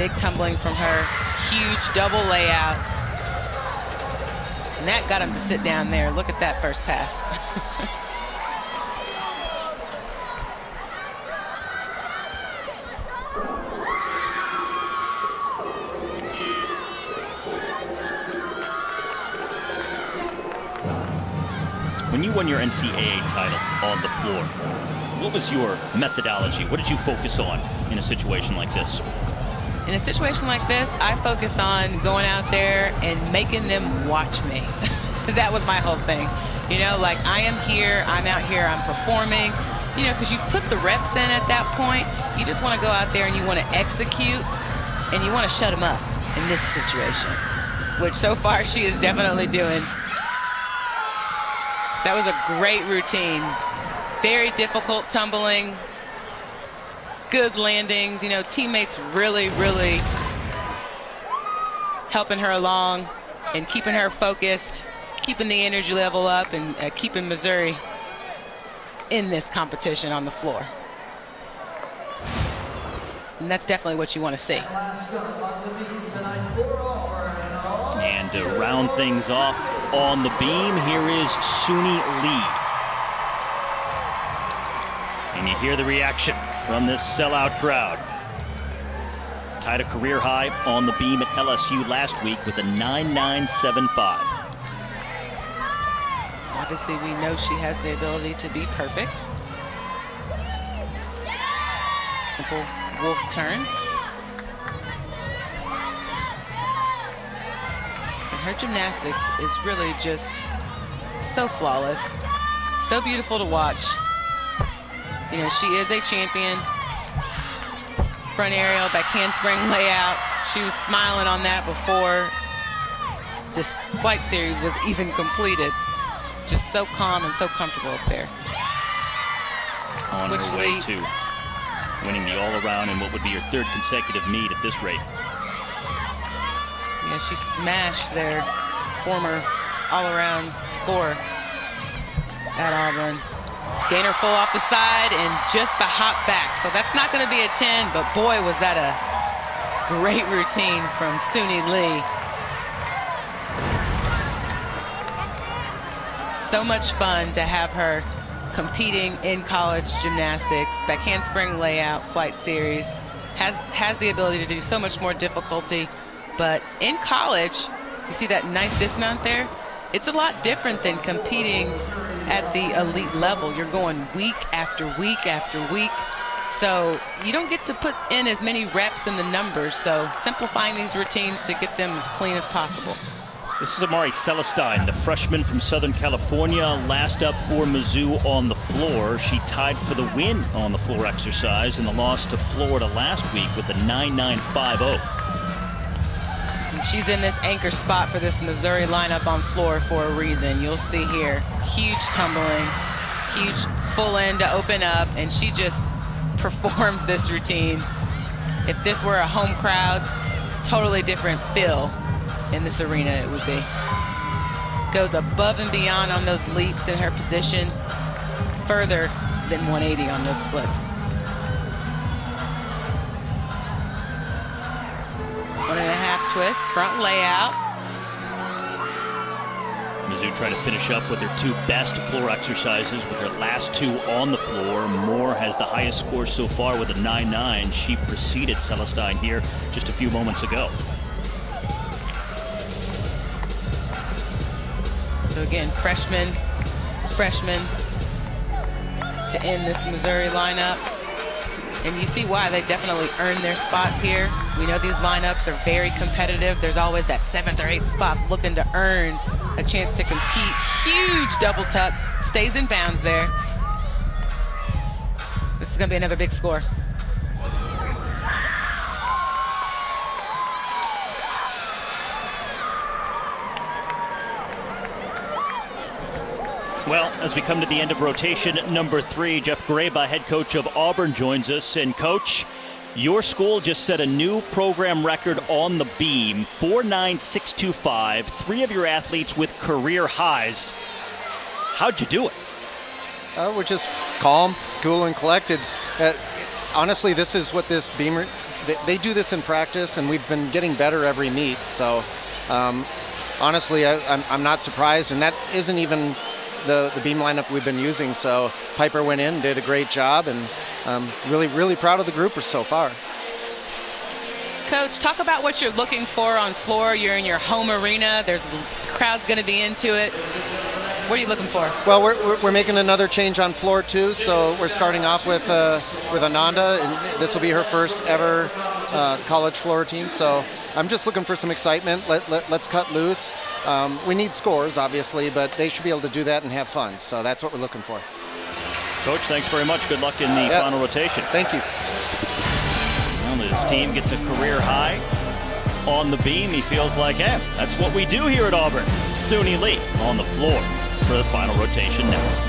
Big tumbling from her. Huge double layout. And that got him to sit down there. Look at that first pass. When you won your NCAA title on the floor, what was your methodology? What did you focus on in a situation like this? In a situation like this, I focus on going out there and making them watch me. That was my whole thing. You know, like, I am here, I'm out here, I'm performing. You know, because you put the reps in at that point. You just want to go out there and you want to execute and you want to shut them up in this situation, which so far she is definitely doing. That was a great routine. Very difficult tumbling. Good landings. You know, teammates really, really helping her along and keeping her focused, keeping the energy level up, and keeping Missouri in this competition on the floor. And that's definitely what you want to see. And to round things off on the beam, here is Suni Lee. And you hear the reaction from this sellout crowd. Tied a career high on the beam at LSU last week with a 9.975. Obviously, we know she has the ability to be perfect. Simple wolf turn. And her gymnastics is really just so flawless, so beautiful to watch. You know, she is a champion. Front aerial, back handspring layout. She was smiling on that before this flight series was even completed. Just so calm and so comfortable up there. On her way to winning the all-around in what would be her third consecutive meet at this rate. Yeah, she smashed their former all-around score at Auburn. Gainer full off the side and just the hop back. So that's not going to be a 10, but boy, was that a great routine from Suni Lee. So much fun to have her competing in college gymnastics. Back handspring layout, flight series. Has the ability to do so much more difficulty. But in college, you see that nice dismount there? It's a lot different than competing at the elite level. You're going week after week after week. So you don't get to put in as many reps in the numbers. So simplifying these routines to get them as clean as possible. This is Amari Celestine, the freshman from Southern California, last up for Mizzou on the floor. She tied for the win on the floor exercise in the loss to Florida last week with a 9.950. She's in this anchor spot for this Missouri lineup on floor for a reason. You'll see here, huge tumbling, huge full end to open up, and she just performs this routine. If this were a home crowd, totally different feel in this arena it would be. Goes above and beyond on those leaps in her position, further than 180 on those splits. 1.5 twist, front layout. Mizzou trying to finish up with their two best floor exercises with her last two on the floor. Moore has the highest score so far with a 9.9. She preceded Celestine here just a few moments ago. So again, freshman to end this Missouri lineup. And you see why they definitely earned their spots here. We know these lineups are very competitive. There's always that 7th or 8th spot looking to earn a chance to compete. Huge double tuck, stays in bounds there. This is gonna be another big score. Well, as we come to the end of rotation number 3, Jeff Graba, head coach of Auburn, joins us. And coach, your school just set a new program record on the beam, 4.9625. 3 of your athletes with career highs. How'd you do it? We're just calm, cool, and collected. Honestly, this is what this beam they do this in practice, and we've been getting better every meet. So honestly, I'm not surprised, and that isn't even the beam lineup we've been using. So Piper went in, did a great job, and really proud of the groupers so far. Coach, talk about what you're looking for on floor. You're in your home arena. There's crowd's going to be into it. What are you looking for? Well, we're making another change on floor too. So we're starting off with Ananda, and this will be her first ever college floor routine. So I'm just looking for some excitement. Let's cut loose. We need scores, obviously, but they should be able to do that and have fun. So that's what we're looking for. Coach, thanks very much. Good luck in the final rotation. Thank you. Well, his team gets a career high on the beam. He feels like, hey, that's what we do here at Auburn. Suni Lee on the floor for the final rotation next.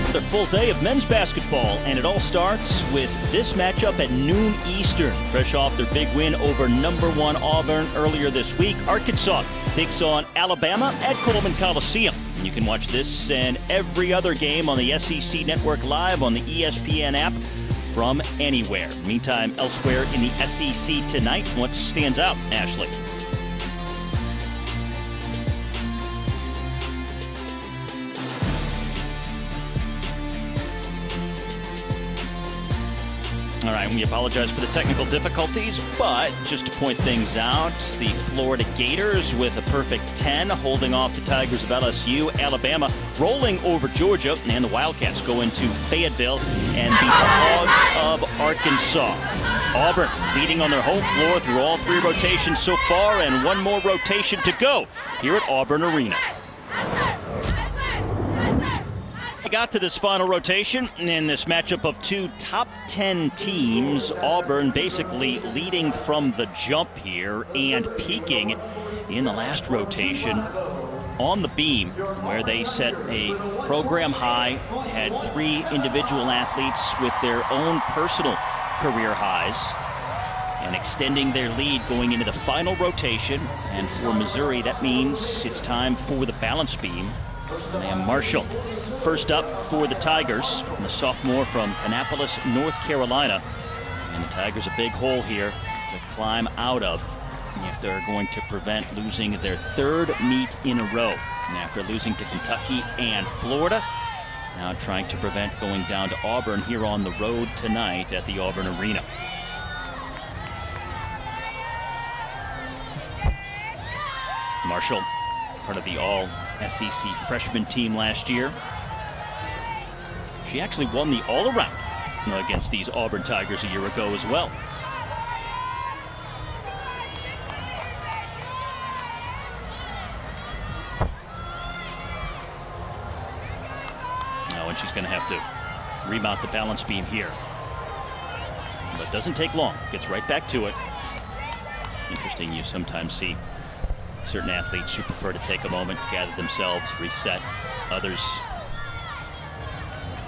Another full day of men's basketball, and it all starts with this matchup at noon Eastern. Fresh off their big win over #1 Auburn earlier this week, Arkansas takes on Alabama at Coleman Coliseum. And you can watch this and every other game on the SEC Network Live on the ESPN app from anywhere. Meantime, elsewhere in the SEC tonight, what stands out, Ashley? All right, we apologize for the technical difficulties, but just to point things out, the Florida Gators with a perfect 10, holding off the Tigers of LSU. Alabama rolling over Georgia, and the Wildcats go into Fayetteville and beat the Hogs of Arkansas. Auburn leading on their home floor through all 3 rotations so far, and 1 more rotation to go here at Auburn Arena. Got to this final rotation in this matchup of 2 top 10 teams. Auburn basically leading from the jump here and peaking in the last rotation on the beam, where they set a program high, had 3 individual athletes with their own personal career highs, and extending their lead going into the final rotation. And for Missouri, that means it's time for the balance beam. And Marshall first up for the Tigers, the sophomore from Annapolis, North Carolina. And the Tigers a big hole here to climb out of if they're going to prevent losing their 3rd meet in a row. And after losing to Kentucky and Florida, now trying to prevent going down to Auburn here on the road tonight at the Auburn Arena. Marshall, part of the all-SEC freshman team last year. She actually won the all-around against these Auburn Tigers a year ago as well. Now, and she's going to have to remount the balance beam here. But it doesn't take long. Gets right back to it. Interesting, you sometimes see certain athletes who prefer to take a moment, gather themselves, reset. Others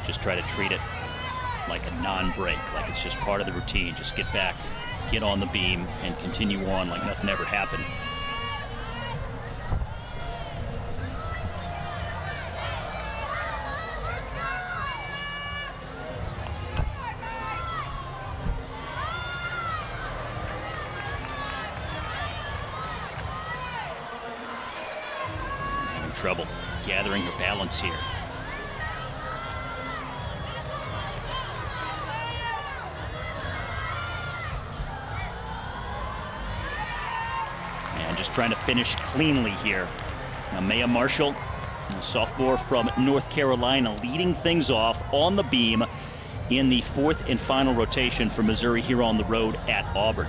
just try to treat it like a non-break, like it's just part of the routine. Just get back, get on the beam, and continue on like nothing ever happened. Having trouble gathering her balance here. Just trying to finish cleanly here. Now, Maya Marshall, a sophomore from North Carolina, leading things off on the beam in the 4th and final rotation for Missouri here on the road at Auburn.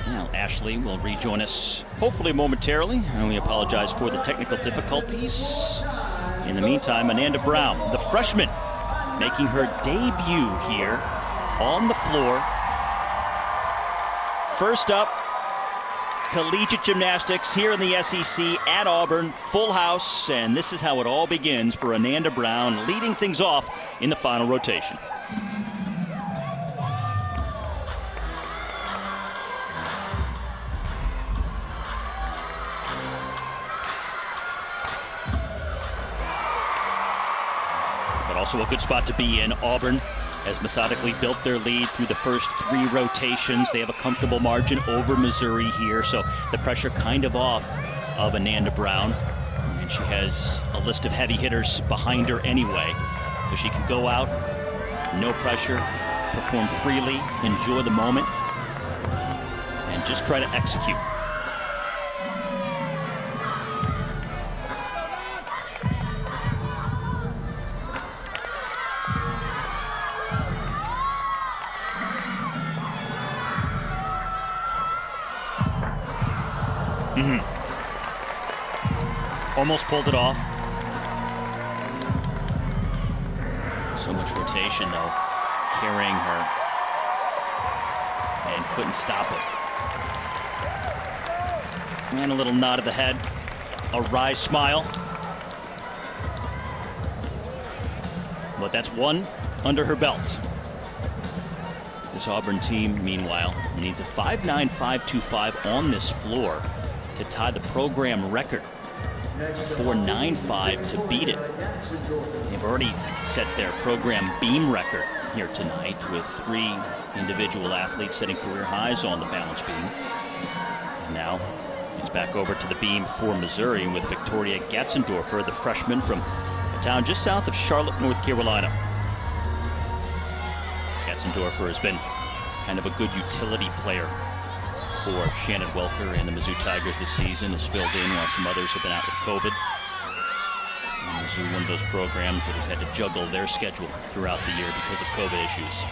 Now, Ashley will rejoin us hopefully momentarily, and we apologize for the technical difficulties. In the meantime, Ananda Brown, the freshman, making her debut here on the floor. First up, collegiate gymnastics here in the SEC at Auburn, full house, and this is how it all begins for Ananda Brown, leading things off in the final rotation. Also a good spot to be in. Auburn has methodically built their lead through the first 3 rotations. They have a comfortable margin over Missouri here, so the pressure kind of off of Ananda Brown. And she has a list of heavy hitters behind her anyway, so she can go out, no pressure, perform freely, enjoy the moment, and just try to execute. Almost pulled it off. So much rotation, though, carrying her, and couldn't stop it. And a little nod of the head, a wry smile. But that's one under her belt. This Auburn team, meanwhile, needs a 5.9525 on this floor to tie the program record. 4.95 to beat it. They've already set their program beam record here tonight with 3 individual athletes setting career highs on the balance beam. And now it's back over to the beam for Missouri with Victoria Gatzendorfer, the freshman from a town just south of Charlotte, North Carolina. Gatzendorfer has been kind of a good utility player for Shannon Welker and the Mizzou Tigers this season, has filled in while some others have been out with COVID. And Mizzou, one of those programs that has had to juggle their schedule throughout the year because of COVID issues.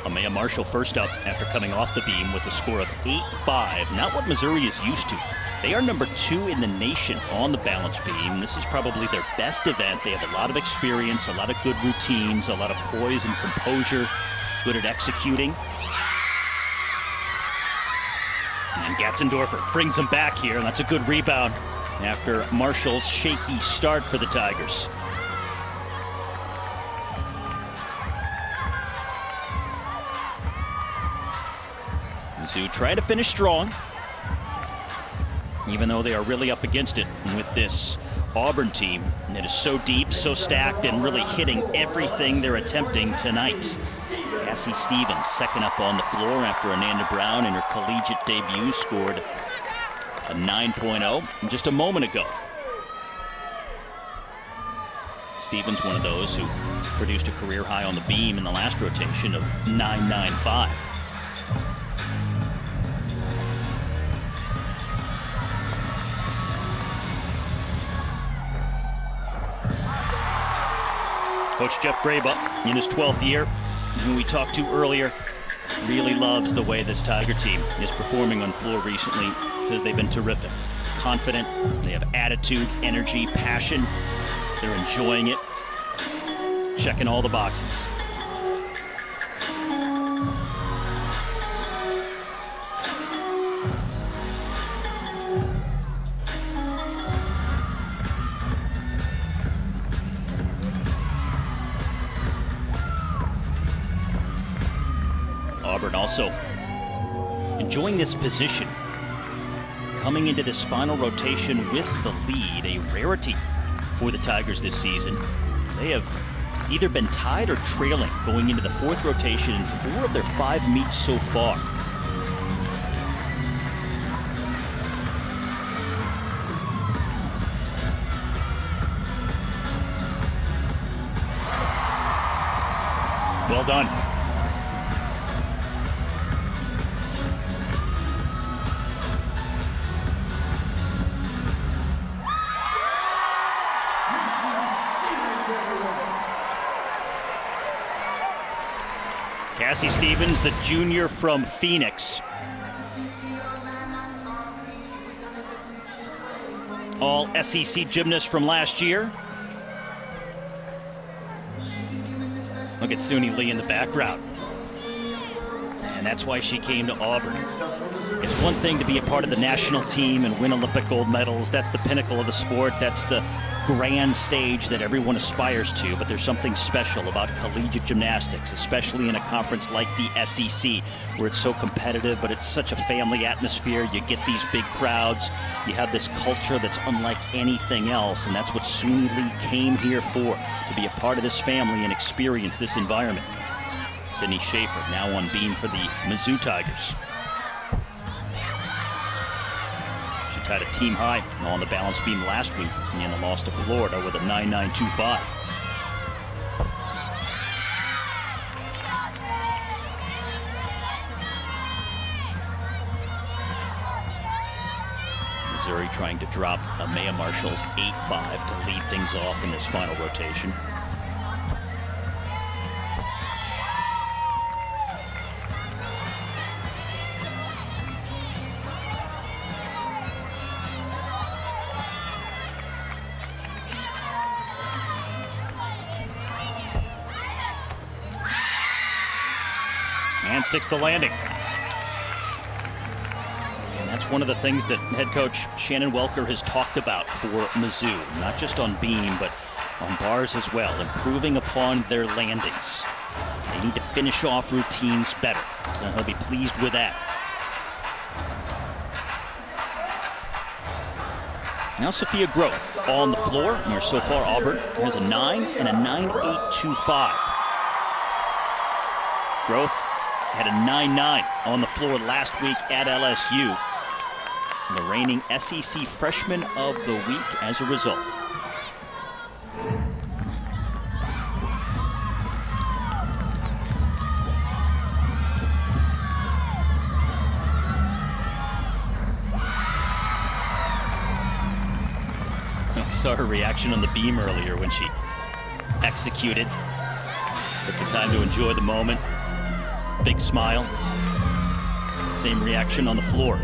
Amaya Marshall first up after coming off the beam with a score of 8.5. Not what Missouri is used to. They are number 2 in the nation on the balance beam. This is probably their best event. They have a lot of experience, a lot of good routines, a lot of poise and composure, good at executing. And Gatzendorfer brings them back here, and that's a good rebound after Marshall's shaky start for the Tigers. Mizzou try to finish strong, even though they are really up against it with this Auburn team that is so deep, so stacked, and really hitting everything they're attempting tonight. Cassie Stevens second up on the floor after Ananda Brown in her collegiate debut scored a 9.0 just a moment ago. Stevens, one of those who produced a career high on the beam in the last rotation of 9.95. Coach Jeff Graba, in his 12th year, who we talked to earlier, really loves the way this Tiger team is performing on floor recently. Says they've been terrific. Confident, they have attitude, energy, passion. They're enjoying it, checking all the boxes. Auburn also enjoying this position, coming into this final rotation with the lead, a rarity for the Tigers this season. They have either been tied or trailing going into the 4th rotation in 4 of their 5 meets so far. Well done. Cassie Stevens, the junior from Phoenix. All SEC gymnast from last year. Look at Suni Lee in the background. And and that's why she came to Auburn. It's one thing to be a part of the national team and win Olympic gold medals. That's the pinnacle of the sport. That's the grand stage that everyone aspires to, but there's something special about collegiate gymnastics, especially in a conference like the SEC, where it's so competitive, but it's such a family atmosphere. You get these big crowds. You have this culture that's unlike anything else, and that's what Suni Lee came here for, to be a part of this family and experience this environment. Sydney Schaefer now on beam for the Mizzou Tigers. She tied a team high on the balance beam last week in the loss to Florida with a 9.925. Missouri trying to drop Amaya Marshall's 8.5 to lead things off in this final rotation. And sticks the landing. And that's one of the things that head coach Shannon Welker has talked about for Mizzou, not just on beam, but on bars as well, improving upon their landings. They need to finish off routines better, so he'll be pleased with that. Now Sophia Groth on the floor, where so far Auburn has a 9 and a 9.825. Groth had a 9.9 on the floor last week at LSU. The reigning SEC Freshman of the Week as a result. I saw her reaction on the beam earlier when she executed. Took the time to enjoy the moment. Big smile. Same reaction on the floor.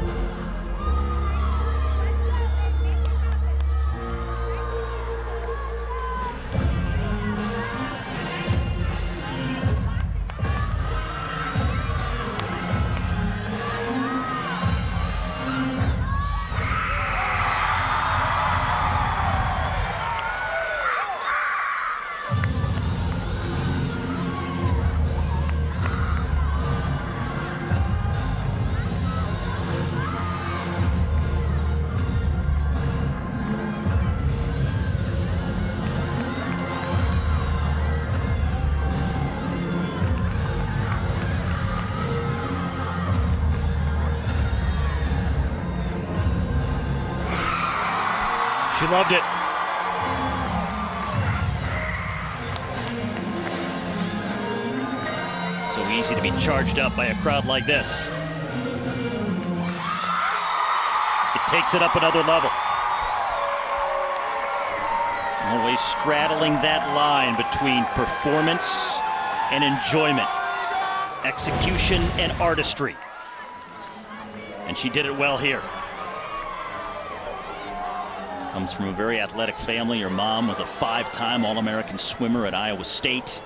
She loved it. So easy to be charged up by a crowd like this. It takes it up another level. Always straddling that line between performance and enjoyment, execution and artistry. And she did it well here. Comes from a very athletic family. Her mom was a 5-time All-American swimmer at Iowa State.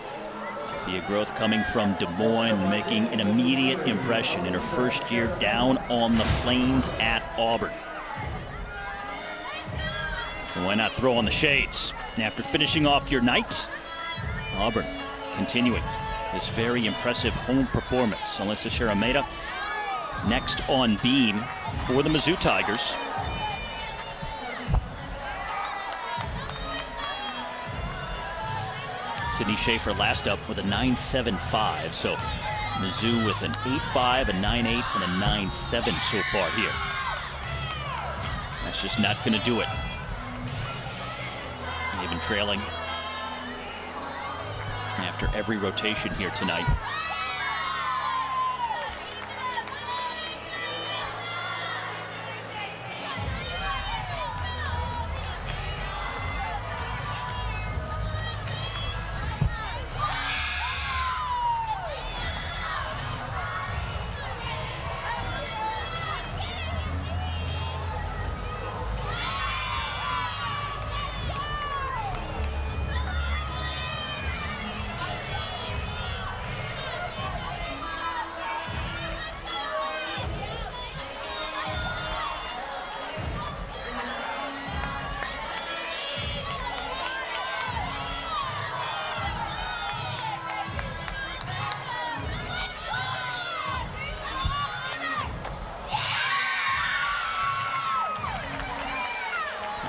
Sophia Groth coming from Des Moines, making an immediate impression in her first year down on the plains at Auburn. So why not throw on the shades? After finishing off your night, Auburn continuing this very impressive home performance. Alyssa Sharameda next on beam for the Mizzou Tigers. Sydney Schaefer last up with a 9.75, so Mizzou with an 8.5, a 9.8, and a 9.7 so far here. That's just not going to do it. They've been trailing after every rotation here tonight.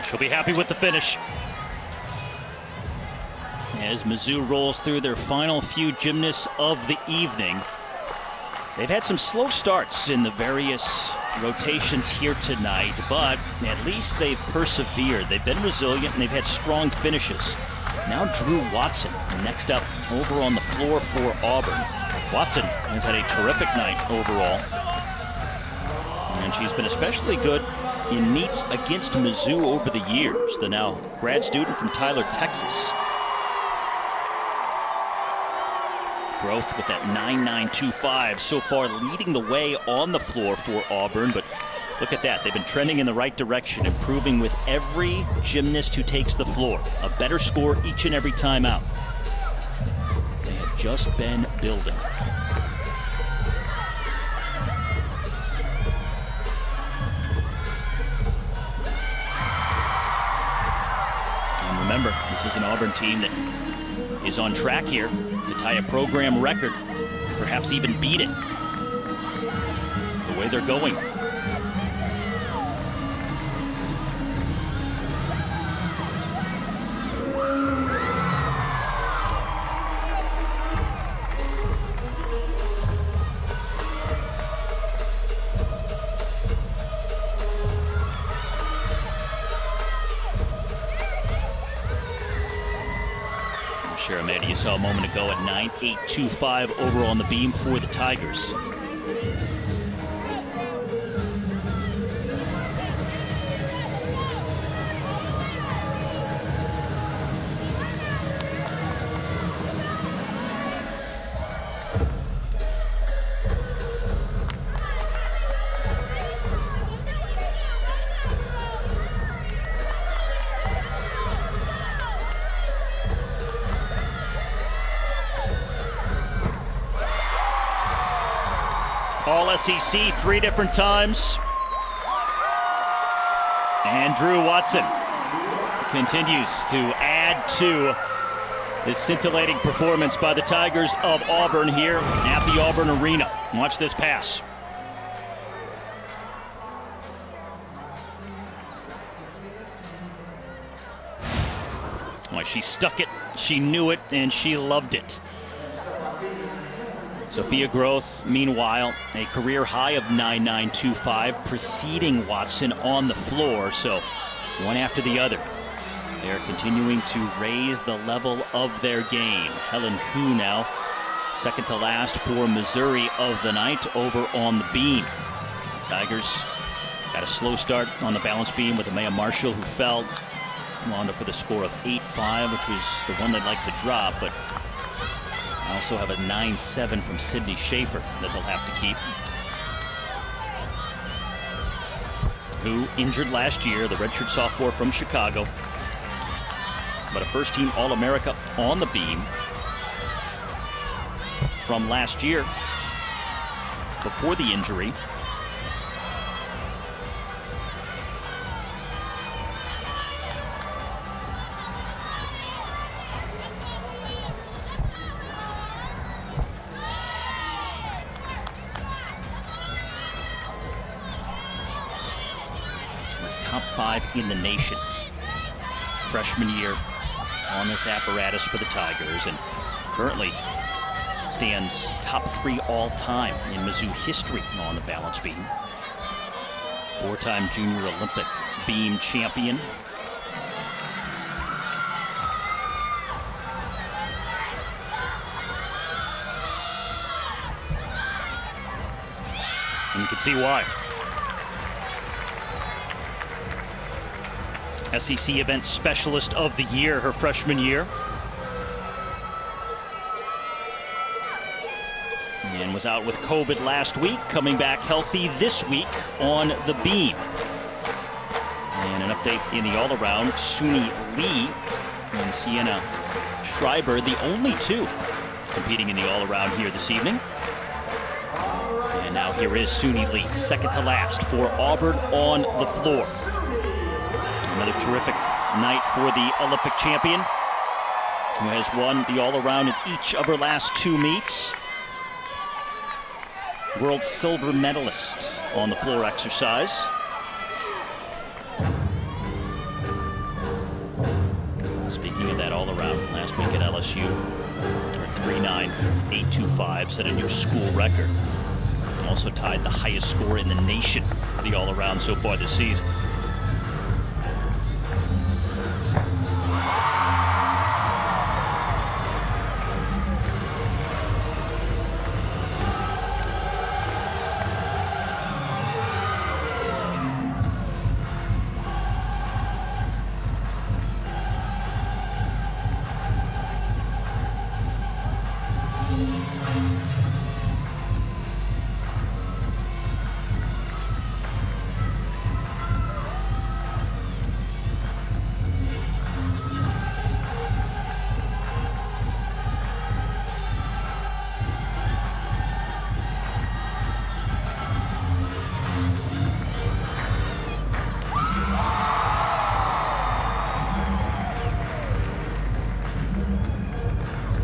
She'll be happy with the finish. As Mizzou rolls through their final few gymnasts of the evening. They've had some slow starts in the various rotations here tonight, but at least they've persevered. They've been resilient and they've had strong finishes. Now Drew Watson, next up over on the floor for Auburn. Watson has had a terrific night overall. And she's been especially good in meets against Mizzou over the years. The now grad student from Tyler, Texas. Growth with that 9.925 so far, leading the way on the floor for Auburn. But look at that, they've been trending in the right direction, improving with every gymnast who takes the floor. A better score each and every time out. They have just been building. And remember, this is an Auburn team that is on track here to tie a program record, perhaps even beat it, the way they're going. Sharamedi, you saw a moment ago at 9.825 over on the beam for the Tigers. All SEC 3 different times. And Drew Watson continues to add to this scintillating performance by the Tigers of Auburn here at the Auburn Arena. Watch this pass. Well, she stuck it, she knew it, and she loved it. Sophia Groth, meanwhile, a career high of 9.925, preceding Watson on the floor. So one after the other, they're continuing to raise the level of their game. Helen Hu now, second to last for Missouri of the night over on the beam. The Tigers got a slow start on the balance beam with Amaya Marshall, who fell, wound up with a score of 8.5, which was the one they'd like to drop, but also have a 9.7 from Sydney Schaefer that they'll have to keep. Who injured last year, the redshirt sophomore from Chicago, but a first-team All-America on the beam from last year before the injury. Top 5 in the nation. Freshman year on this apparatus for the Tigers, and currently stands top 3 all-time in Mizzou history on the balance beam. 4-time junior Olympic beam champion. And you can see why. SEC Event Specialist of the Year her freshman year. And was out with COVID last week, coming back healthy this week on the beam. And an update in the all-around, Suni Lee and Sienna Schreiber, the only 2 competing in the all-around here this evening. And now here is Suni Lee, second to last for Auburn on the floor. Another terrific night for the Olympic champion, who has won the all-around in each of her last 2 meets. World silver medalist on the floor exercise. Speaking of that all-around, last week at LSU, her 3.9825 set a new school record. Also tied the highest score in the nation for the all-around so far this season.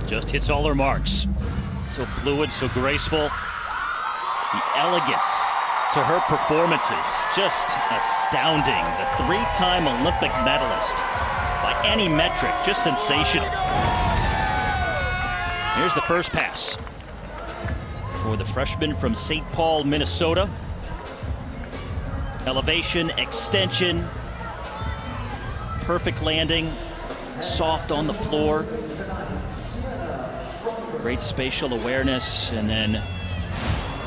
Just hits all her marks. So fluid, so graceful. The elegance to her performances, just astounding. The three-time Olympic medalist, by any metric, just sensational. Here's the first pass for the freshman from St. Paul, Minnesota. Elevation, extension, perfect landing, soft on the floor. Great spatial awareness, and then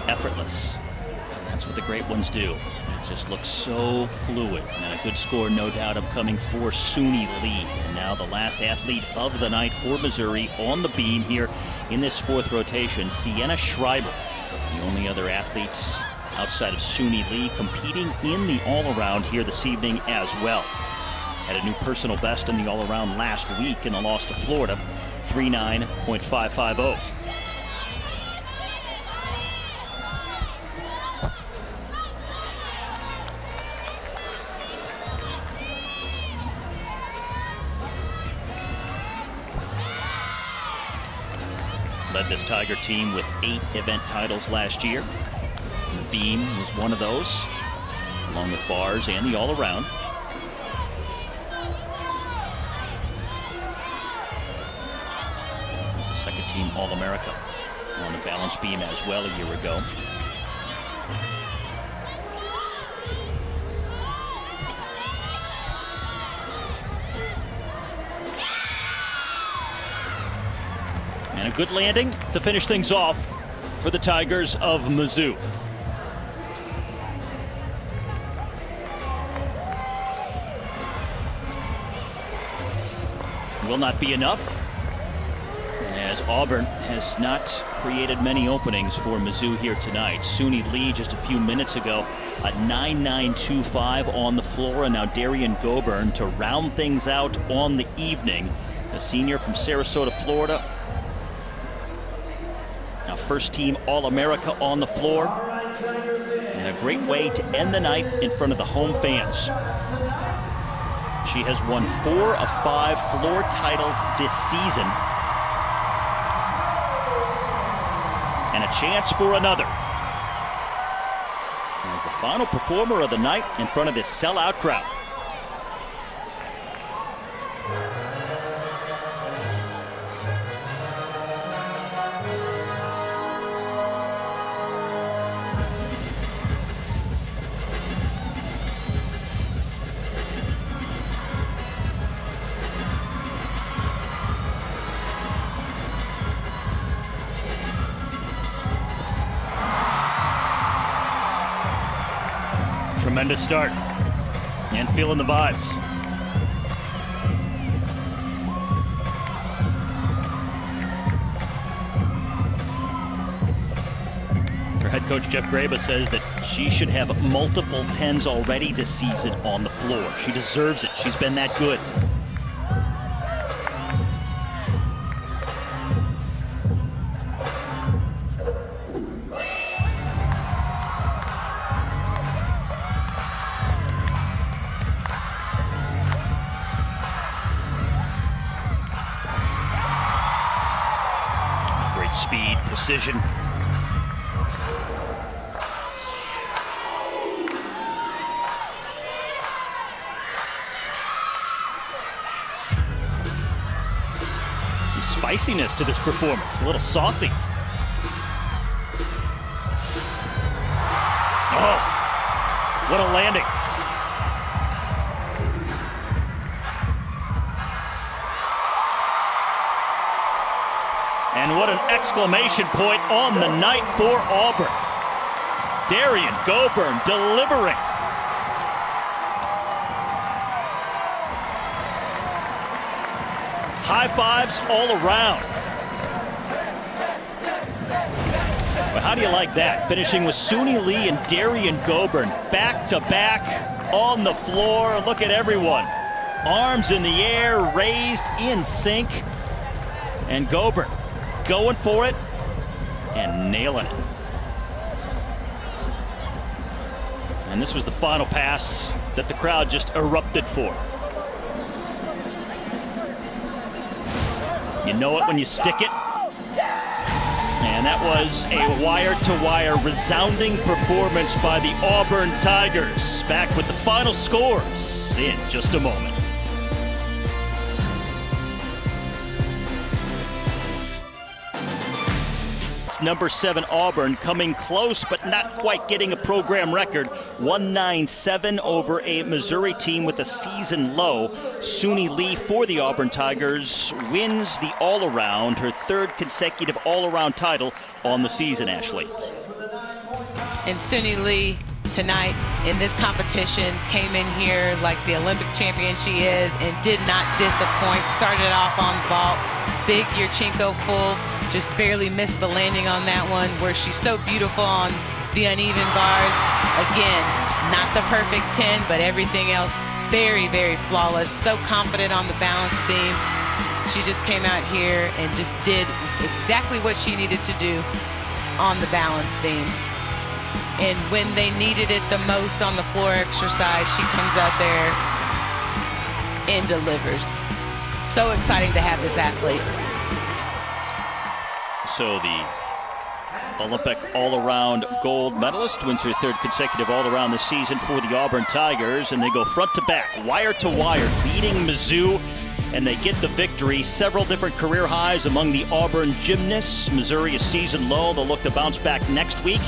effortless. And that's what the great ones do. It just looks so fluid. And a good score, no doubt, upcoming for Suni Lee. And now the last athlete of the night for Missouri on the beam here in this fourth rotation, Sienna Schreiber. The only other athletes outside of Suni Lee competing in the all-around here this evening as well. Had a new personal best in the all-around last week in the loss to Florida. 3.9.550. Led this Tiger team with 8 event titles last year. And the beam was one of those, along with bars and the all-around. Second team All-America on the balance beam as well a year ago. And a good landing to finish things off for the Tigers of Mizzou. Will not be enough, as Auburn has not created many openings for Mizzou here tonight. Suni Lee just a few minutes ago, a 9.925 on the floor, and now Darian Goburn to round things out on the evening. A senior from Sarasota, Florida. Now first team All-America on the floor. And a great way to end the night in front of the home fans. She has won 4 of 5 floor titles this season. And a chance for another. As the final performer of the night in front of this sellout crowd. Tremendous start, and feeling the vibes. Her head coach Jeff Graba says that she should have multiple 10s already this season on the floor. She deserves it. She's been that good. Speed, precision. spiciness to this performance, a little saucy. Oh, what a landing. And what an exclamation point on the night for Auburn. Darian Goburn delivering. High fives all around. Well, how do you like that? Finishing with Suni Lee and Darian Goburn back to back on the floor. Look at everyone. Arms in the air, raised in sync. And Goburn going for it and nailing it. And this was the final pass that the crowd just erupted for. You know it when you stick it. And that was a wire-to-wire resounding performance by the Auburn Tigers. Back with the final scores in just a moment. It's number 7 Auburn coming close, but not quite getting a program record. 197 over a Missouri team with a season low. Suni Lee for the Auburn Tigers wins the all-around, her 3rd consecutive all-around title on the season, Ashley. And Suni Lee tonight in this competition came in here like the Olympic champion she is and did not disappoint. Started off on vault, big Yurchenko full. Just barely missed the landing on that one, where she's so beautiful on the uneven bars. Again, not the perfect 10, but everything else very, very flawless. So confident on the balance beam. She just came out here and just did exactly what she needed to do on the balance beam. And when they needed it the most on the floor exercise, she comes out there and delivers. So exciting to have this athlete. So the Olympic all-around gold medalist wins her 3rd consecutive all-around this season for the Auburn Tigers, and they go front to back, wire to wire, beating Mizzou, and they get the victory. Several different career highs among the Auburn gymnasts. Missouri is season low. They'll look to bounce back next week,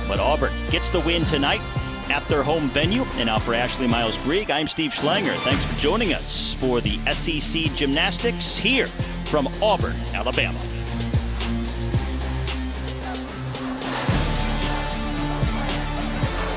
but Auburn gets the win tonight at their home venue. And now for Ashley Miles-Grieg, I'm Steve Schlanger. Thanks for joining us for the SEC Gymnastics here from Auburn, Alabama.